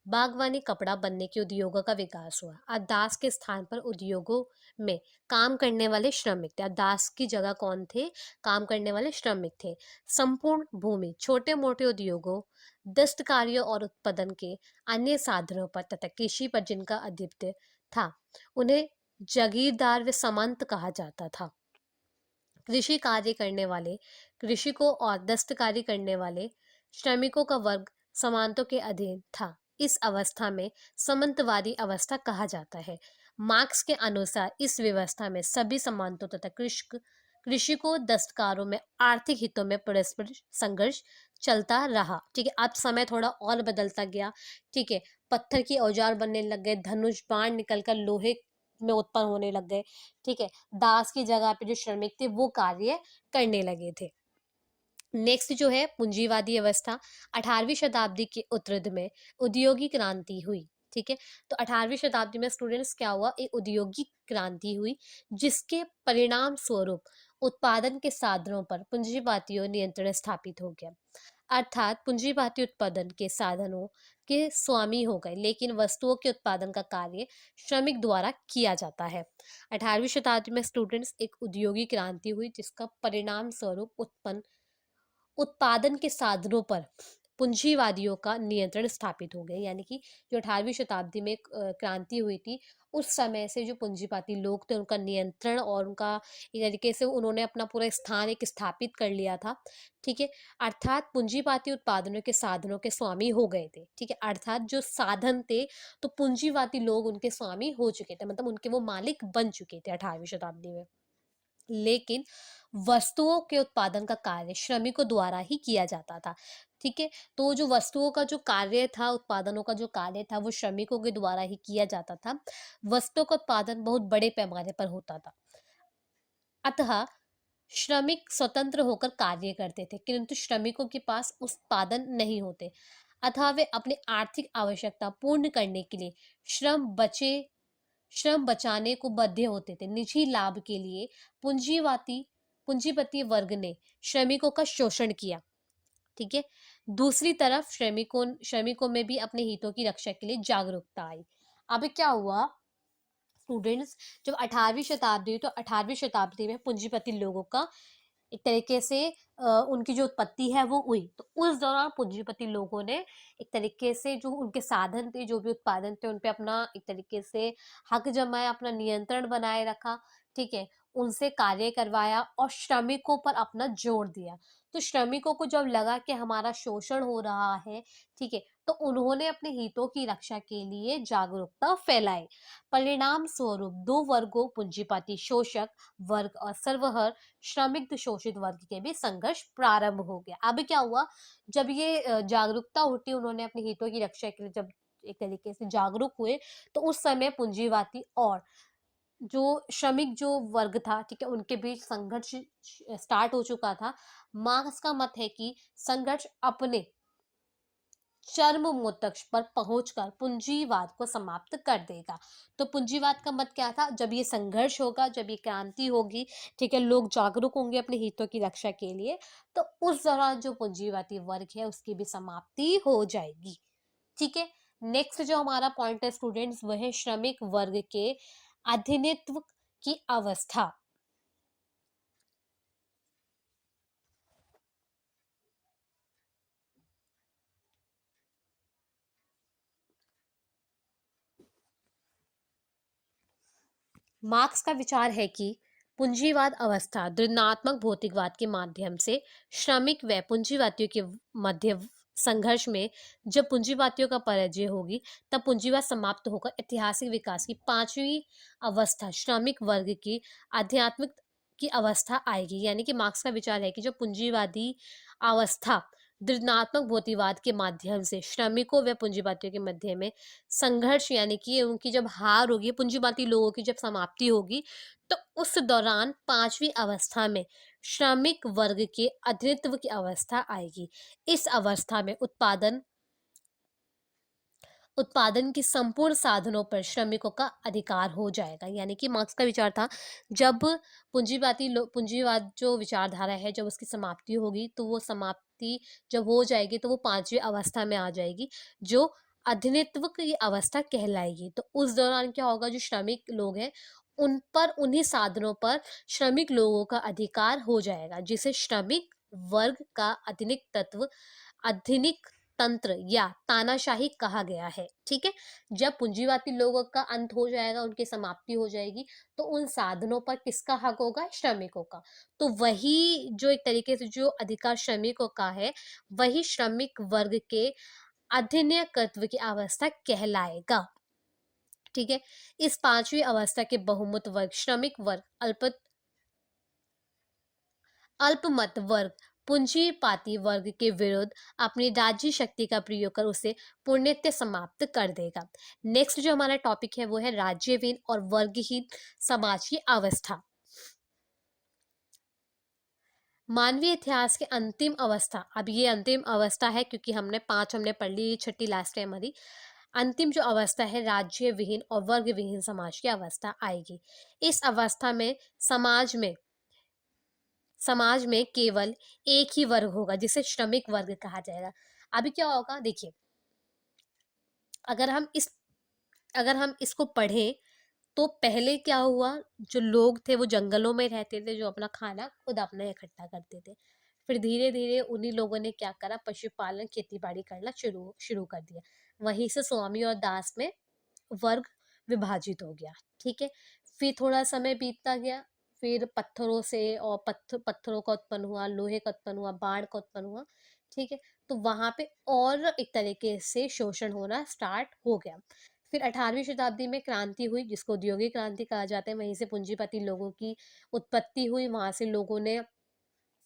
बागवानी, कपड़ा बनने के उद्योगों का विकास हुआ। अब दास के स्थान पर उद्योगों में काम करने वाले श्रमिक थे। अब दास की जगह कौन थे, काम करने वाले श्रमिक थे। संपूर्ण भूमि छोटे मोटे उद्योगों, दस्तकारियों और उत्पादन के अन्य साधनों पर तथा कृषि पर जिनका आधिपत्य था, उन्हें जागीरदार व सामंत कहा जाता था। कृषि कार्य करने वाले कृषिकों और दस्तकारी करने वाले श्रमिकों का वर्ग समानतों के अधीन था। इस अवस्था में सामंतवादी अवस्था कहा जाता है। मार्क्स के अनुसार इस व्यवस्था में सभी समानतों तथा कृषिकों दस्तकारों में आर्थिक हितों में परस्पर संघर्ष चलता रहा। ठीक है, अब समय थोड़ा और बदलता गया। ठीक है, पत्थर की औजार बनने लग गए, धनुष बाण निकलकर लोहे में उत्पन्न होने लग गए। ठीक है, दास की जगह पे जो श्रमिक थे वो कार्य करने लगे थे। नेक्स्ट जो है पूंजीवादी अवस्था। 18वीं शताब्दी के उत्तरार्ध में औद्योगिक क्रांति हुई। ठीक है, तो 18वीं शताब्दी में स्टूडेंट्स क्या हुआ, एक औद्योगिक क्रांति हुई, जिसके परिणाम स्वरूप उत्पादन के साधनों पर पूंजीवादियों नियंत्रण स्थापित हो गया। अर्थात पूंजीवादी उत्पादन के साधनों के स्वामी हो गए, लेकिन वस्तुओं के उत्पादन का कार्य श्रमिक द्वारा किया जाता है। 18वीं शताब्दी में स्टूडेंट्स एक औद्योगिक क्रांति हुई, जिसका परिणाम स्वरूप उत्पादन के साधनों पर पूंजीवादियों का नियंत्रण स्थापित हो गया। यानी कि जो 18वीं शताब्दी में क्रांति हुई थी, उस समय से जो पूंजीवादी लोग थे उनका नियंत्रण और उनका एक तरीके से उन्होंने अपना पूरा स्थान एक स्थापित कर लिया था। ठीक है, अर्थात पूंजीवादी उत्पादनों के साधनों के स्वामी हो गए थे। ठीक है, अर्थात जो साधन थे, तो पूंजीवादी लोग उनके स्वामी हो चुके थे, मतलब उनके वो मालिक बन चुके थे 18वीं शताब्दी में। लेकिन वस्तुओं के उत्पादन का कार्य श्रमिकों द्वारा ही किया जाता था। ठीक है, तो जो वस्तुओं का जो कार्य था, उत्पादनों का जो कार्य था, वो श्रमिकों के द्वारा ही किया जाता था। वस्तुओं का उत्पादन बहुत बड़े पैमाने पर होता था। अतः श्रमिक स्वतंत्र होकर कार्य करते थे, किंतु श्रमिकों के पास उत्पादन नहीं होते। अतः वे अपनी आर्थिक आवश्यकता पूर्ण करने के लिए श्रम बचाने को बाध्य होते थे। निजी लाभ के लिए पूंजीवादी पूंजीपति वर्ग ने श्रमिकों का शोषण किया। ठीक है, दूसरी तरफ श्रमिकों में भी अपने हितों की रक्षा के लिए जागरूकता आई। अब क्या हुआ स्टूडेंट्स, जब 18वीं शताब्दी हुई, तो 18वीं शताब्दी में पूंजीपति लोगों का एक तरीके से उनकी जो उत्पत्ति है वो हुई। तो उस दौरान पूंजीपति लोगों ने एक तरीके से जो उनके साधन थे, जो भी उत्पादन थे, उन पे अपना एक तरीके से हक जमाया, अपना नियंत्रण बनाए रखा। ठीक है, उनसे कार्य करवाया और श्रमिकों पर अपना जोर दिया। तो श्रमिकों को जब लगा कि हमारा शोषण हो रहा है, ठीक है, तो उन्होंने अपने हितों की रक्षा के लिए जागरूकता फैलाई। परिणाम स्वरूप दो वर्गों, पूंजीपति शोषक वर्ग और सर्वहारा श्रमिक शोषित वर्ग के भी संघर्ष प्रारंभ हो गया। अब क्या हुआ, जब ये जागरूकता उठी, उन्होंने अपने हितों की रक्षा के लिए जब एक तरीके से जागरूक हुए, तो उस समय पूंजीवादी और जो श्रमिक जो वर्ग था, ठीक है, उनके बीच संघर्ष स्टार्ट हो चुका था। मार्क्स का मत है कि संघर्ष अपने चरम मोतक्ष पर पहुंचकर पूंजीवाद को समाप्त कर देगा। तो पूंजीवाद का मत क्या था? जब ये संघर्ष होगा, जब ये क्रांति होगी, ठीक है, लोग जागरूक होंगे अपने हितों की रक्षा के लिए, तो उस दौरान जो पूंजीवादी वर्ग है उसकी भी समाप्ति हो जाएगी। ठीक है। नेक्स्ट जो हमारा पॉइंट है स्टूडेंट्स, वह है श्रमिक वर्ग के अधीनत्व की अवस्था। मार्क्स का विचार है कि पूंजीवाद अवस्था द्वंद्वात्मक भौतिकवाद के माध्यम से श्रमिक व पूंजीवादियों के मध्य संघर्ष में जब पूंजीवादियों का पराजय होगी तब पूंजीवाद समाप्त होकर ऐतिहासिक विकास की पांचवी अवस्था श्रमिक वर्ग की आध्यात्मिक की अवस्था आएगी। यानी कि मार्क्स का विचार है कि जो पूंजीवादी अवस्था द्वंद्वात्मक भौतिकवाद के माध्यम से श्रमिकों व पूंजीवादियों के मध्य में संघर्ष, यानी कि उनकी जब हार होगी, पूंजीवादी लोगों की जब समाप्ति होगी, तो उस दौरान पांचवी अवस्था में श्रमिक वर्ग के अधीनत्व की अवस्था आएगी। इस अवस्था में उत्पादन की संपूर्ण साधनों पर श्रमिकों का अधिकार हो जाएगा। यानी कि मार्क्स का विचार था, जब पूंजीवाद जो विचारधारा है जब उसकी समाप्ति होगी, तो वो समाप्ति जब हो जाएगी तो वो पांचवी अवस्था में आ जाएगी जो अधीनत्व की अवस्था कहलाएगी। तो उस दौरान क्या होगा, जो श्रमिक लोग हैं उन पर, उन्हीं साधनों पर श्रमिक लोगों का अधिकार हो जाएगा, जिसे श्रमिक वर्ग का आधुनिक तंत्र या तानाशाही कहा गया है। ठीक है। जब पूंजीवादी लोगों का अंत हो जाएगा, उनकी समाप्ति हो जाएगी, तो उन साधनों पर किसका हक होगा? श्रमिकों का। तो वही जो एक तरीके से जो अधिकार श्रमिकों का है, वही श्रमिक वर्ग के अधीनत्व की अवस्था कहलाएगा। ठीक है। इस पांचवी अवस्था के बहुमत वर्ग श्रमिक वर्ग अल्पमत वर्ग पूंजीपाती वर्ग के विरुद्ध अपनी राज्य शक्ति का प्रयोग कर उसे पूर्णतः समाप्त कर देगा। नेक्स्ट जो हमारा टॉपिक है वो है राज्यहीन और वर्गहीन समाज की अवस्था। मानवीय इतिहास के अंतिम अवस्था, अब ये अंतिम अवस्था है क्योंकि हमने पढ़ ली, छठी लास्ट है हमारी। अंतिम जो अवस्था है राज्य विहीन और वर्ग विहीन समाज की अवस्था आएगी। इस अवस्था में समाज में केवल एक ही वर्ग होगा जिसे श्रमिक वर्ग कहा जाएगा। अभी क्या होगा देखिए, अगर हम इस अगर हम इसको पढ़ें तो पहले क्या हुआ, जो लोग थे वो जंगलों में रहते थे, जो अपना खाना खुद अपना इकट्ठा करते थे। फिर धीरे धीरे उन्हीं लोगों ने क्या करा, पशुपालन खेती बाड़ी करना शुरू शुरू कर दिया। वहीं से स्वामी और दास में वर्ग विभाजित हो गया। ठीक है। फिर थोड़ा समय बीतता गया, फिर पत्थरों से और पत्थरों का उत्पन्न हुआ, लोहे का उत्पन्न हुआ, बाढ़ का उत्पन्न हुआ। ठीक है। तो वहां पे और एक तरीके से शोषण होना स्टार्ट हो गया। फिर 18वीं शताब्दी में क्रांति हुई, जिसको औद्योगिक क्रांति कहा जाता है। वहीं से पूंजीपति लोगों की उत्पत्ति हुई, वहां से लोगों ने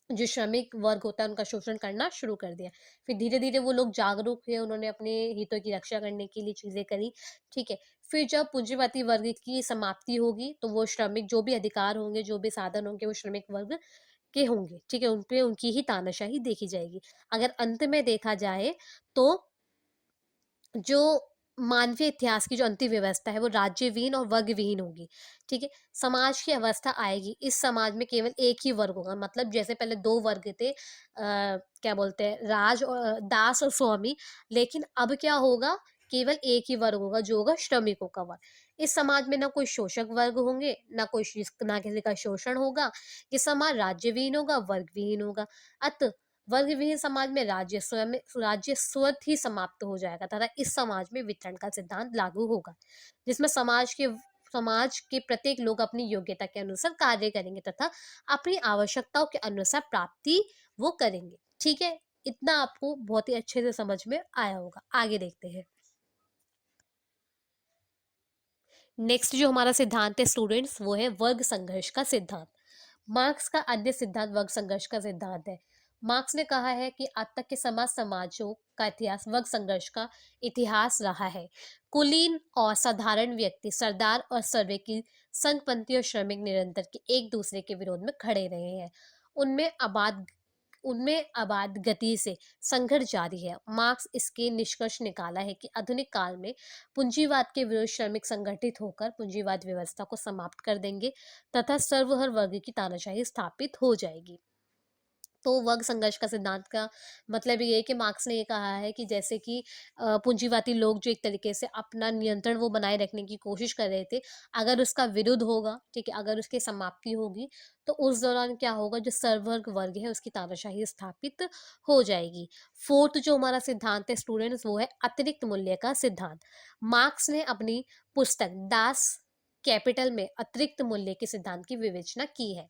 जो श्रमिक वर्ग होता है उनका शोषण करना शुरू कर दिया। फिर धीरे धीरे वो लोग जागरूक हुए, उन्होंने अपने हितों की रक्षा करने के लिए चीजें करी। ठीक है। फिर जब पूंजीपति वर्ग की समाप्ति होगी तो वो श्रमिक जो भी अधिकार होंगे, जो भी साधन होंगे, वो श्रमिक वर्ग के होंगे। ठीक है। उनपे उनकी ही तानाशाही देखी जाएगी। अगर अंत में देखा जाए तो जो मानवीय इतिहास की जो अंतिम व्यवस्था है वो राज्यविहीन और वर्गविहीन होगी। ठीक है। समाज की अवस्था आएगी, इस समाज में केवल एक ही वर्ग होगा। मतलब जैसे पहले दो वर्ग थे, क्या बोलते हैं, राज और दास और स्वामी, लेकिन अब क्या होगा, केवल एक ही वर्ग होगा जो होगा श्रमिकों का वर्ग। इस समाज में ना कोई शोषक वर्ग होंगे, ना किसी का शोषण होगा। ये समाज राज्यविहीन होगा, वर्गविहीन होगा। अतः वर्ग विहीन समाज में राज्य स्वतः ही समाप्त हो जाएगा तथा इस समाज में वितरण का सिद्धांत लागू होगा, जिसमें समाज के प्रत्येक लोग अपनी योग्यता के अनुसार कार्य करेंगे तथा अपनी आवश्यकताओं के अनुसार प्राप्ति वो करेंगे। ठीक है। इतना आपको बहुत ही अच्छे से समझ में आया होगा। आगे देखते हैं। नेक्स्ट जो हमारा सिद्धांत है स्टूडेंट्स, वो है वर्ग संघर्ष का सिद्धांत। मार्क्स का अन्य सिद्धांत वर्ग संघर्ष का सिद्धांत है। मार्क्स ने कहा है कि आज तक के समाजों का इतिहास वर्ग संघर्ष का इतिहास रहा है। कुलीन और साधारण व्यक्ति, सरदार और सर्वे की संघपंथी और श्रमिक निरंतर के एक दूसरे के विरोध में खड़े रहे हैं। उनमें उनमें आबाद गति से संघर्ष जारी है। मार्क्स इसके निष्कर्ष निकाला है कि आधुनिक काल में पूंजीवाद के विरुद्ध श्रमिक संगठित होकर पूंजीवाद व्यवस्था को समाप्त कर देंगे तथा सर्वहर वर्ग की तानाशाही स्थापित हो जाएगी। तो वर्ग संघर्ष का सिद्धांत का मतलब ये है कि मार्क्स ने ये कहा है कि जैसे कि पूंजीवादी लोग जो एक तरीके से अपना नियंत्रण वो बनाए रखने की कोशिश कर रहे थे, अगर उसका विरुद्ध होगा, ठीक है, अगर उसकी समाप्ति होगी, तो उस दौरान क्या होगा, जो सर्ववर्ग वर्ग है उसकी तानाशाही स्थापित हो जाएगी। फोर्थ जो हमारा सिद्धांत है स्टूडेंट्स, वो है अतिरिक्त मूल्य का सिद्धांत। मार्क्स ने अपनी पुस्तक दास कैपिटल में अतिरिक्त मूल्य के सिद्धांत की विवेचना की है।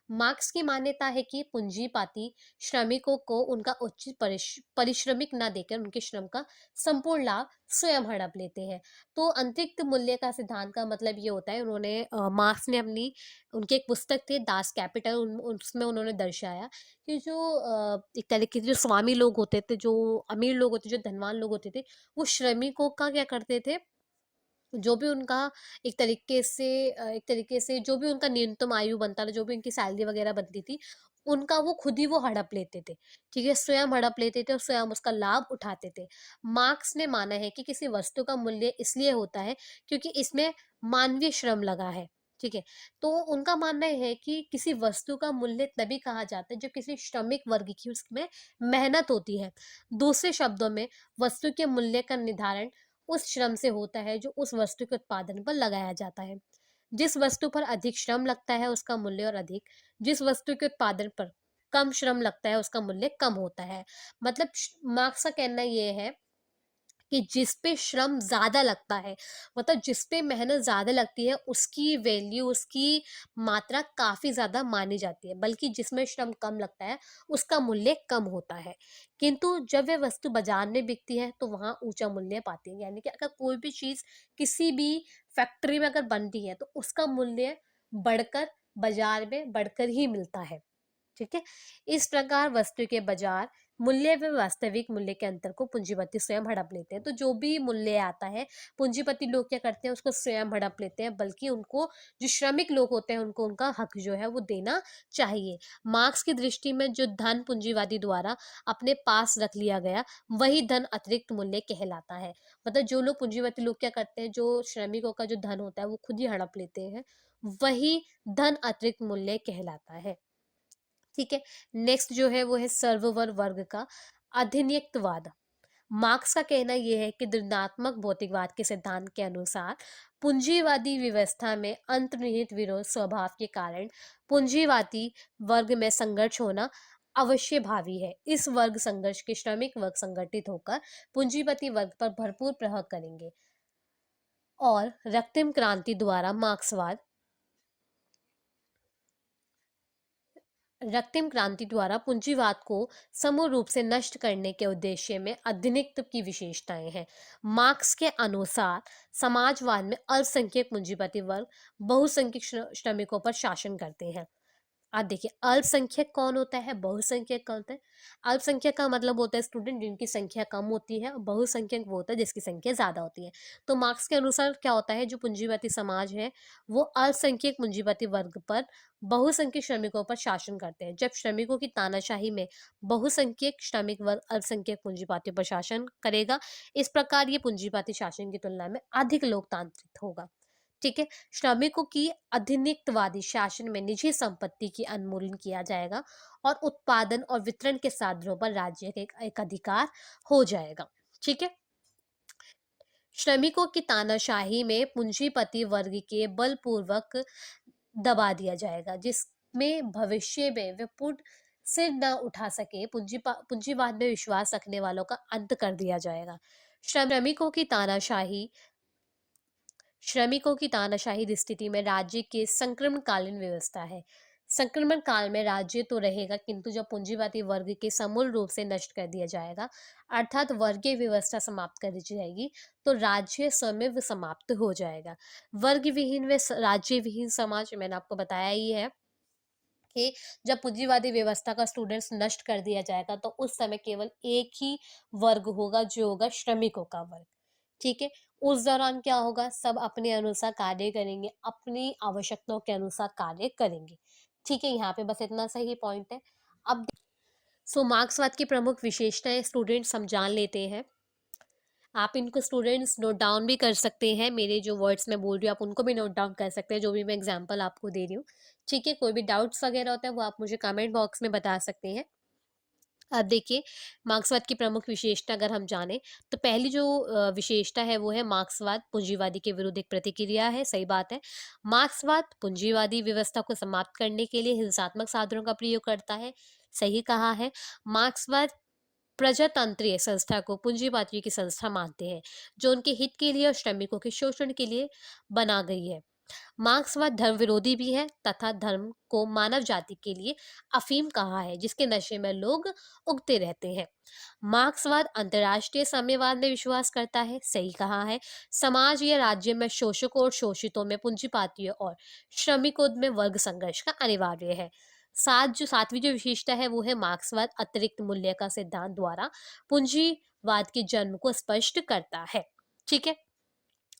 मार्क्स की मान्यता है कि पूंजीपाती श्रमिकों को उनका उचित परिश्रमिक ना देकर उनके श्रम का संपूर्ण लाभ स्वयं हड़प लेते हैं। तो अतिरिक्त मूल्य का सिद्धांत का मतलब ये होता है, उन्होंने मार्क्स ने अपनी उनकी एक पुस्तक थी दास कैपिटल, उसमें उन्होंने दर्शाया कि जो एक तरीके से जो स्वामी लोग होते थे, जो अमीर लोग होते, जो धनवान लोग होते थे, वो श्रमिकों का क्या करते थे, जो भी उनका एक तरीके से जो भी उनका न्यूनतम आयु बनता था, जो भी उनकी सैलरी वगैरह बनती थी, उनका वो खुद ही वो हड़प लेते थे, ठीक है? स्वयं हड़प लेते थे और स्वयं उसका लाभ उठाते थे। मार्क्स ने माना है कि किसी वस्तु का मूल्य इसलिए होता है क्योंकि इसमें मानवीय श्रम लगा है, ठीक है? तो उनका मानना है कि किसी वस्तु का मूल्य तभी कहा जाता है जब किसी श्रमिक वर्ग की उसमें मेहनत होती है। दूसरे शब्दों में वस्तु के मूल्य का निर्धारण उस श्रम से होता है जो उस वस्तु के उत्पादन पर लगाया जाता है। जिस वस्तु पर अधिक श्रम लगता है उसका मूल्य और अधिक, जिस वस्तु के उत्पादन पर कम श्रम लगता है उसका मूल्य कम होता है। मतलब मार्क्स का कहना ये है कि जिस पे श्रम ज़्यादा लगता है, मतलब जिस पे मेहनत ज़्यादा लगती है, उसकी वैल्यू, उसकी मात्रा काफ़ी ज़्यादा मानी जाती है, बल्कि जिसमें श्रम कम लगता है, उसका मूल्य कम होता है। किंतु जब वह वस्तु बाज़ार में बिकती है, तो वहाँ ऊँचा मूल्य पाती है। यानी कि अगर कोई भी चीज़ किसी भी फैक्ट्री में अगर बनती है, तो उसका मूल्य बढ़कर बाज़ार में बढ़कर ही मिलता है। ठीक है? इस प्रकार वस्तु के बाजार मूल्य व वास्तविक मूल्य के अंतर को पूंजीपति स्वयं हड़प लेते हैं। तो जो भी मूल्य आता है, पूंजीपति लोग क्या करते हैं, उसको स्वयं हड़प लेते हैं, बल्कि उनको जो श्रमिक लोग होते हैं उनको उनका हक जो है वो देना चाहिए। मार्क्स की दृष्टि में जो धन पूंजीवादी द्वारा अपने पास रख लिया गया, वही धन अतिरिक्त मूल्य कहलाता है। मतलब जो लोग पूंजीपति लोग क्या करते हैं, जो श्रमिकों का जो धन होता है वो खुद ही हड़प लेते हैं, वही धन अतिरिक्त मूल्य कहलाता है। ठीक है। नेक्स्ट जो है वो है सर्ववर वर्ग का अधिनियतवाद। मार्क्स का कहना यह है कि द्वंद्वात्मक भौतिकवाद के सिद्धांत के अनुसार पूंजीवादी व्यवस्था में अंतर्निहित विरोध स्वभाव के कारण पूंजीवादी वर्ग में संघर्ष होना अवश्य भावी है। इस वर्ग संघर्ष के श्रमिक वर्ग संगठित होकर पूंजीपति वर्ग पर भरपूर प्रहार करेंगे और रक्तम क्रांति द्वारा मार्क्सवाद रक्तम क्रांति द्वारा पूंजीवाद को समूल रूप से नष्ट करने के उद्देश्य में अधिनित्व की विशेषताएं हैं। मार्क्स के अनुसार समाजवाद में अल्पसंख्यक पूंजीपति वर्ग बहुसंख्यक श्रमिकों पर शासन करते हैं। आप देखिए, अल्पसंख्यक कौन होता है, बहुसंख्यक कौन होता है? अल्पसंख्यक का मतलब होता है स्टूडेंट जिनकी संख्या कम होती है, और बहुसंख्यक वो होता है जिसकी संख्या ज्यादा होती है। तो मार्क्स के अनुसार क्या होता है, जो पूंजीवादी समाज है वो अल्पसंख्यक पूंजीवादी वर्ग पर बहुसंख्यक श्रमिकों पर शासन करते हैं। जब श्रमिकों की तानाशाही में बहुसंख्यक श्रमिक वर्ग अल्पसंख्यक पूंजीवादी पर शासन करेगा, इस प्रकार ये पूंजीवादी शासन की तुलना में अधिक लोकतांत्रिक होगा। ठीक है। श्रमिकों की अधिनित्ववादी शासन में निजी संपत्ति की उन्मूलन किया जाएगा और उत्पादन और वितरण के साधनों पर राज्य का एक अधिकार हो जाएगा। ठीक है। श्रमिकों की तानाशाही में पूंजीपति वर्ग के बलपूर्वक दबा दिया जाएगा, जिसमें भविष्य में वे पुनः सिर न उठा सके पूंजीवाद में विश्वास रखने वालों का अंत कर दिया जाएगा। श्रमिकों की तानाशाही स्थिति में राज्य की संक्रमणकालीन व्यवस्था है। संक्रमण काल में राज्य तो रहेगा, किंतु जब पूंजीवादी वर्ग के समूल रूप से नष्ट कर दिया जाएगा, अर्थात वर्गीय व्यवस्था समाप्त कर दी जाएगी, तो राज्य स्वयं समाप्त हो जाएगा। वर्ग विहीन व राज्य विहीन समाज, मैंने आपको बताया ही है कि जब पूंजीवादी व्यवस्था का स्टूडेंट्स नष्ट कर दिया जाएगा, तो उस समय केवल एक ही वर्ग होगा, जो होगा श्रमिकों का वर्ग। ठीक है। उस दौरान क्या होगा, सब अपने अनुसार कार्य करेंगे, अपनी आवश्यकताओं के अनुसार कार्य करेंगे। ठीक है, यहाँ पे बस इतना सही पॉइंट है। अब सो मार्क्सवाद की प्रमुख विशेषताएं स्टूडेंट्स हम जान लेते हैं। आप इनको स्टूडेंट्स नोट डाउन भी कर सकते हैं, मेरे जो वर्ड्स मैं बोल रही हूँ आप उनको भी नोट डाउन कर सकते हैं, जो भी मैं एग्जांपल आपको दे रही हूँ। ठीक है, कोई भी डाउट्स वगैरह होता है वो आप मुझे कमेंट बॉक्स में बता सकते हैं। अब देखिए, मार्क्सवाद की प्रमुख विशेषता अगर हम जानें, तो पहली जो विशेषता है वो है मार्क्सवाद पूंजीवादी के विरुद्ध एक प्रतिक्रिया है। सही बात है। मार्क्सवाद पूंजीवादी व्यवस्था को समाप्त करने के लिए हिंसात्मक साधनों का प्रयोग करता है। सही कहा है। मार्क्सवाद प्रजातंत्रीय संस्था को पूंजीवादियों की संस्था मानते हैं, जो उनके हित के लिए और श्रमिकों के शोषण के लिए बना गई है। मार्क्सवाद धर्म विरोधी भी है तथा धर्म को मानव जाति के लिए अफीम कहा है, जिसके नशे में लोग उगते रहते हैं। मार्क्सवाद अंतर्राष्ट्रीय साम्यवाद में विश्वास करता है। सही कहा है। समाज या राज्य में शोषकों और शोषितों में पूंजीपातियों और श्रमिकों में वर्ग संघर्ष का अनिवार्य है। सातवीं जो विशेषता है वो है मार्क्सवाद अतिरिक्त मूल्य का सिद्धांत द्वारा पूंजीवाद के जन्म को स्पष्ट करता है। ठीक है।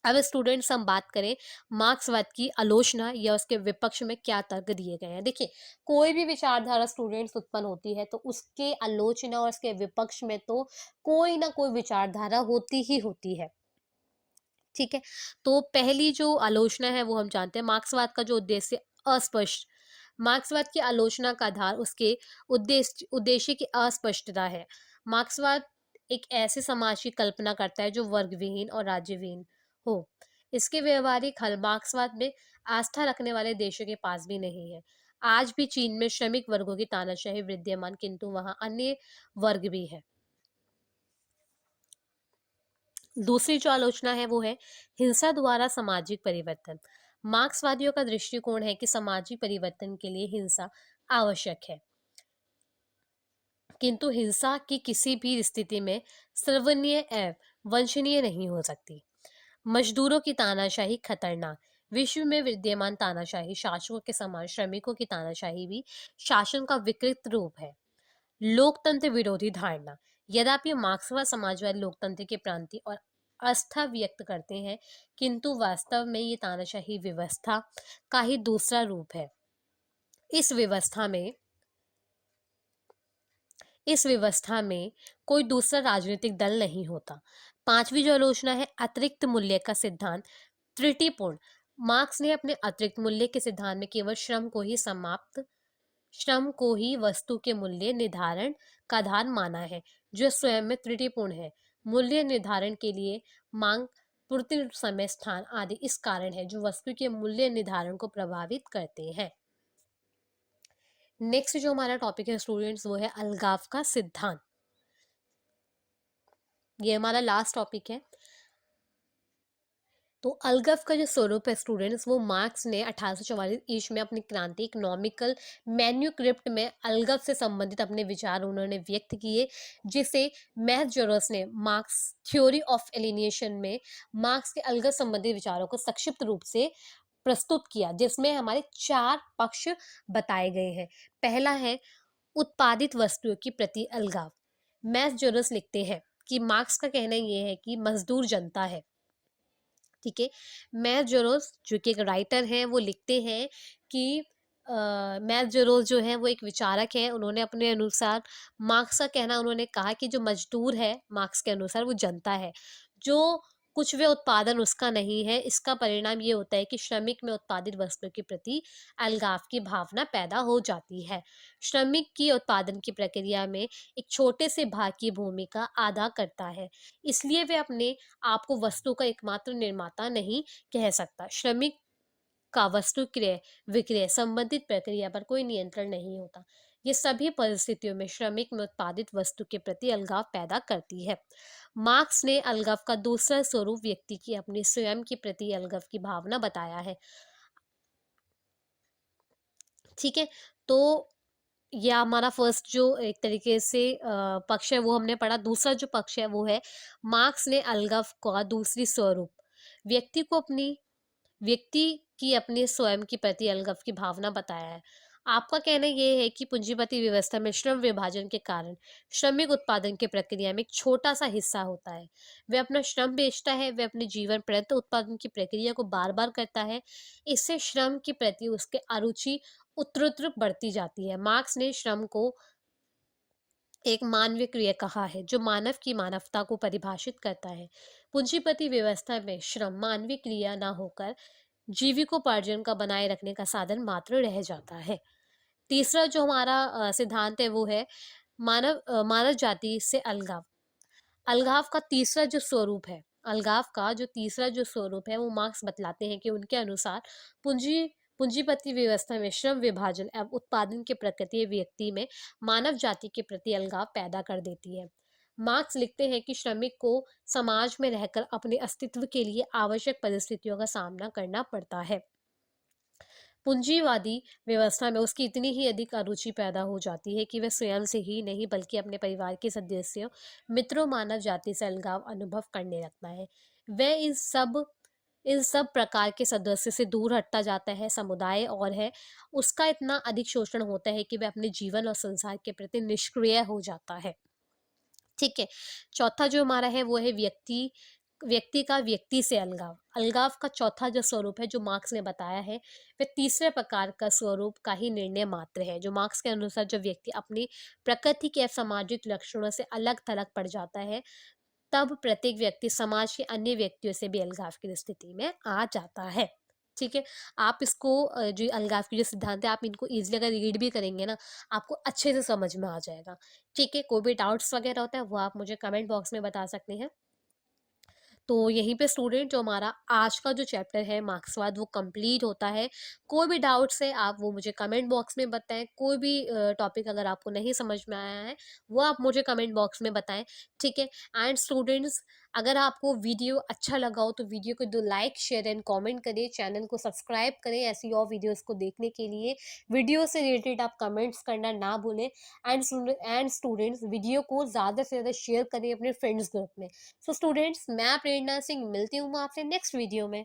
अब स्टूडेंट्स हम बात करें मार्क्सवाद की आलोचना या उसके विपक्ष में क्या तर्क दिए गए हैं। देखिए, कोई भी विचारधारा स्टूडेंट्स उत्पन्न होती है तो उसके आलोचना और उसके विपक्ष में तो कोई ना कोई विचारधारा होती ही होती है। ठीक है। तो पहली जो आलोचना है वो हम जानते हैं, मार्क्सवाद का जो उद्देश्य अस्पष्ट। मार्क्सवाद की आलोचना का आधार उसके उद्देश्य की अस्पष्टता है। मार्क्सवाद एक ऐसे समाज की कल्पना करता है जो वर्गविहीन और राज्यविहीन हो। इसके व्यवहारिक हल मार्क्सवाद में आस्था रखने वाले देशों के पास भी नहीं है। आज भी चीन में श्रमिक वर्गों की तानाशाही विद्यमान, किंतु वहां अन्य वर्ग भी है। दूसरी जो आलोचना है वो है हिंसा द्वारा सामाजिक परिवर्तन। मार्क्सवादियों का दृष्टिकोण है कि सामाजिक परिवर्तन के लिए हिंसा आवश्यक है, किंतु हिंसा की किसी भी स्थिति में सर्वनीय एवं वंशनीय नहीं हो सकती। मजदूरों की तानाशाही खतरनाक। विश्व में विद्यमान तानाशाही शासकों के समान श्रमिकों की तानाशाही भी शासन का विकृत रूप है। लोकतंत्र विरोधी धारणा। यद्यपि मार्क्सवाद समाजवादी लोकतंत्र के प्रांति और आस्था व्यक्त करते हैं, किंतु वास्तव में ये तानाशाही व्यवस्था का ही दूसरा रूप है। इस व्यवस्था में इस व्यवस्था में कोई दूसरा राजनीतिक दल नहीं होता। पांचवी जो आलोचना है अतिरिक्त मूल्य का सिद्धांत त्रुटिपूर्ण। मार्क्स ने अपने अतिरिक्त मूल्य के सिद्धांत में केवल श्रम को ही वस्तु के मूल्य निर्धारण का आधार माना है, जो स्वयं में त्रुटिपूर्ण है। मूल्य निर्धारण के लिए मांग, पूर्ति, समय, स्थान आदि इस कारण है जो वस्तु के मूल्य निर्धारण को प्रभावित करते हैं। नेक्स्ट जो हमारा टॉपिक है स्टूडेंट्स वो है अलगाव का सिद्धांत। ये हमारा लास्ट टॉपिक है। तो अलगव का जो स्वरूप है स्टूडेंट्स वो मार्क्स ने 1844 ईस्वी में अपनी क्रांति इकोनॉमिकल मैन्यूस्क्रिप्ट में अलगव से संबंधित अपने विचार उन्होंने व्यक्त किए, जिसे मैथजोरस ने मार्क्स थ्योरी ऑफ एलिनेशन में मार्क्स के अलगव संबंधित विचारों को संक्षिप्त रूप से प्रस्तुत किया, जिसमें हमारे 4 पक्ष बताए गए हैं। पहला है उत्पादित वस्तुओं की प्रति अलगाव। मैथजोरस लिखते हैं कि मार्क्स का कहना यह है कि मजदूर जनता है। ठीक है। मैथ जोरोस जो कि एक राइटर हैं वो लिखते हैं कि मैथ जोरोस जो है वो एक विचारक है। उन्होंने अपने अनुसार मार्क्स का कहना उन्होंने कहा कि जो मजदूर है मार्क्स के अनुसार वो जनता है, जो कुछ वे उत्पादन उसका नहीं है। इसका परिणाम ये होता है कि श्रमिक में उत्पादित वस्तु के प्रति अलगाव की भावना पैदा हो जाती है। श्रमिक की उत्पादन की प्रक्रिया में एक छोटे से भाग की भूमिका अदा करता है, इसलिए वे अपने आपको वस्तु का एकमात्र निर्माता नहीं कह सकता। श्रमिक का वस्तु क्रय विक्रय संबंधित प्रक्रिया पर कोई नियंत्रण नहीं होता। ये सभी परिस्थितियों में श्रमिक में उत्पादित वस्तु के प्रति अलगाव पैदा करती है। मार्क्स ने अलगाव का दूसरा स्वरूप व्यक्ति की अपनी स्वयं के प्रति अलगाव की भावना बताया है। ठीक है। तो यह हमारा फर्स्ट जो एक तरीके से पक्ष है वो हमने पढ़ा। दूसरा जो पक्ष है वो है मार्क्स ने अलगाव का दूसरी स्वरूप व्यक्ति की अपने स्वयं के प्रति अलगाव की भावना बताया है। आपका कहना यह है कि पूंजीपति व्यवस्था में श्रम विभाजन के कारण श्रमिक उत्पादन की प्रक्रिया में एक छोटा सा हिस्सा होता है। वह अपना श्रम बेचता है, वह अपने जीवन पर्यंत उत्पादन की प्रक्रिया को बार बार करता है। इससे श्रम के प्रति उसके अरुचि उत्तरोत्तर बढ़ती जाती है। मार्क्स ने श्रम को एक मानवीय क्रिया कहा है जो मानव की मानवता को परिभाषित करता है। पूंजीपति व्यवस्था में श्रम मानवीय क्रिया ना होकर जीविकोपार्जन का बनाए रखने का साधन मात्र रह जाता है। तीसरा जो हमारा सिद्धांत है वो है मानव जाति से अलगाव। अलगाव का तीसरा जो स्वरूप है अलगाव का जो तीसरा जो स्वरूप है वो मार्क्स बतलाते हैं कि उनके अनुसार पूंजीपति व्यवस्था में श्रम विभाजन एवं उत्पादन की प्रकृति व्यक्ति में मानव जाति के प्रति अलगाव पैदा कर देती है। मार्क्स लिखते हैं कि श्रमिक को समाज में रहकर अपने अस्तित्व के लिए आवश्यक परिस्थितियों का सामना करना पड़ता है। पूंजीवादी व्यवस्था में उसकी इतनी ही अधिक अरुचि पैदा हो जाती है कि वह स्वयं से ही नहीं बल्कि अपने परिवार के सदस्यों, मित्रों, मानव जाति से अलगाव अनुभव करने लगता है। वह इन सब प्रकार के सदस्य से दूर हटता जाता है। समुदाय और है उसका इतना अधिक शोषण होता है कि वह अपने जीवन और संसार के प्रति निष्क्रिय हो जाता है। ठीक है। चौथा जो हमारा है वो है व्यक्ति व्यक्ति का व्यक्ति से अलगाव। अलगाव का चौथा जो स्वरूप है जो मार्क्स ने बताया है वह तीसरे प्रकार का स्वरूप का ही निर्णय मात्र है। जो मार्क्स के अनुसार जो व्यक्ति अपनी प्रकृति के सामाजिक लक्षणों से अलग थलग पड़ जाता है तब प्रत्येक व्यक्ति समाज के अन्य व्यक्तियों से भी अलगाव की स्थिति में आ जाता है। ठीक है। आप इसको जो अलगाव की जो सिद्धांत है आप इनको इजीली अगर रीड भी करेंगे ना आपको अच्छे से समझ में आ जाएगा। ठीक है। कोई भी डाउट्स वगैरह होता है वो आप मुझे कमेंट बॉक्स में बता सकते हैं। तो यहीं पे स्टूडेंट जो हमारा आज का जो चैप्टर है मार्क्सवाद वो कंप्लीट होता है। कोई भी डाउट्स है आप वो मुझे कमेंट बॉक्स में बताएं। कोई भी टॉपिक अगर आपको नहीं समझ में आया है वो आप मुझे कमेंट बॉक्स में बताएं। ठीक है। एंड स्टूडेंट्स अगर आपको वीडियो अच्छा लगा हो तो वीडियो को लाइक शेयर एंड कमेंट करें। चैनल को सब्सक्राइब करें ऐसी और वीडियोस को देखने के लिए। वीडियो से रिलेटेड आप कमेंट्स करना ना भूलें। एंड स्टूडेंट्स वीडियो को ज़्यादा से ज़्यादा शेयर करें अपने फ्रेंड्स ग्रुप में। सो स्टूडेंट्स मैं प्रेरणा सिंह मिलती हूँ आपसे नेक्स्ट वीडियो में।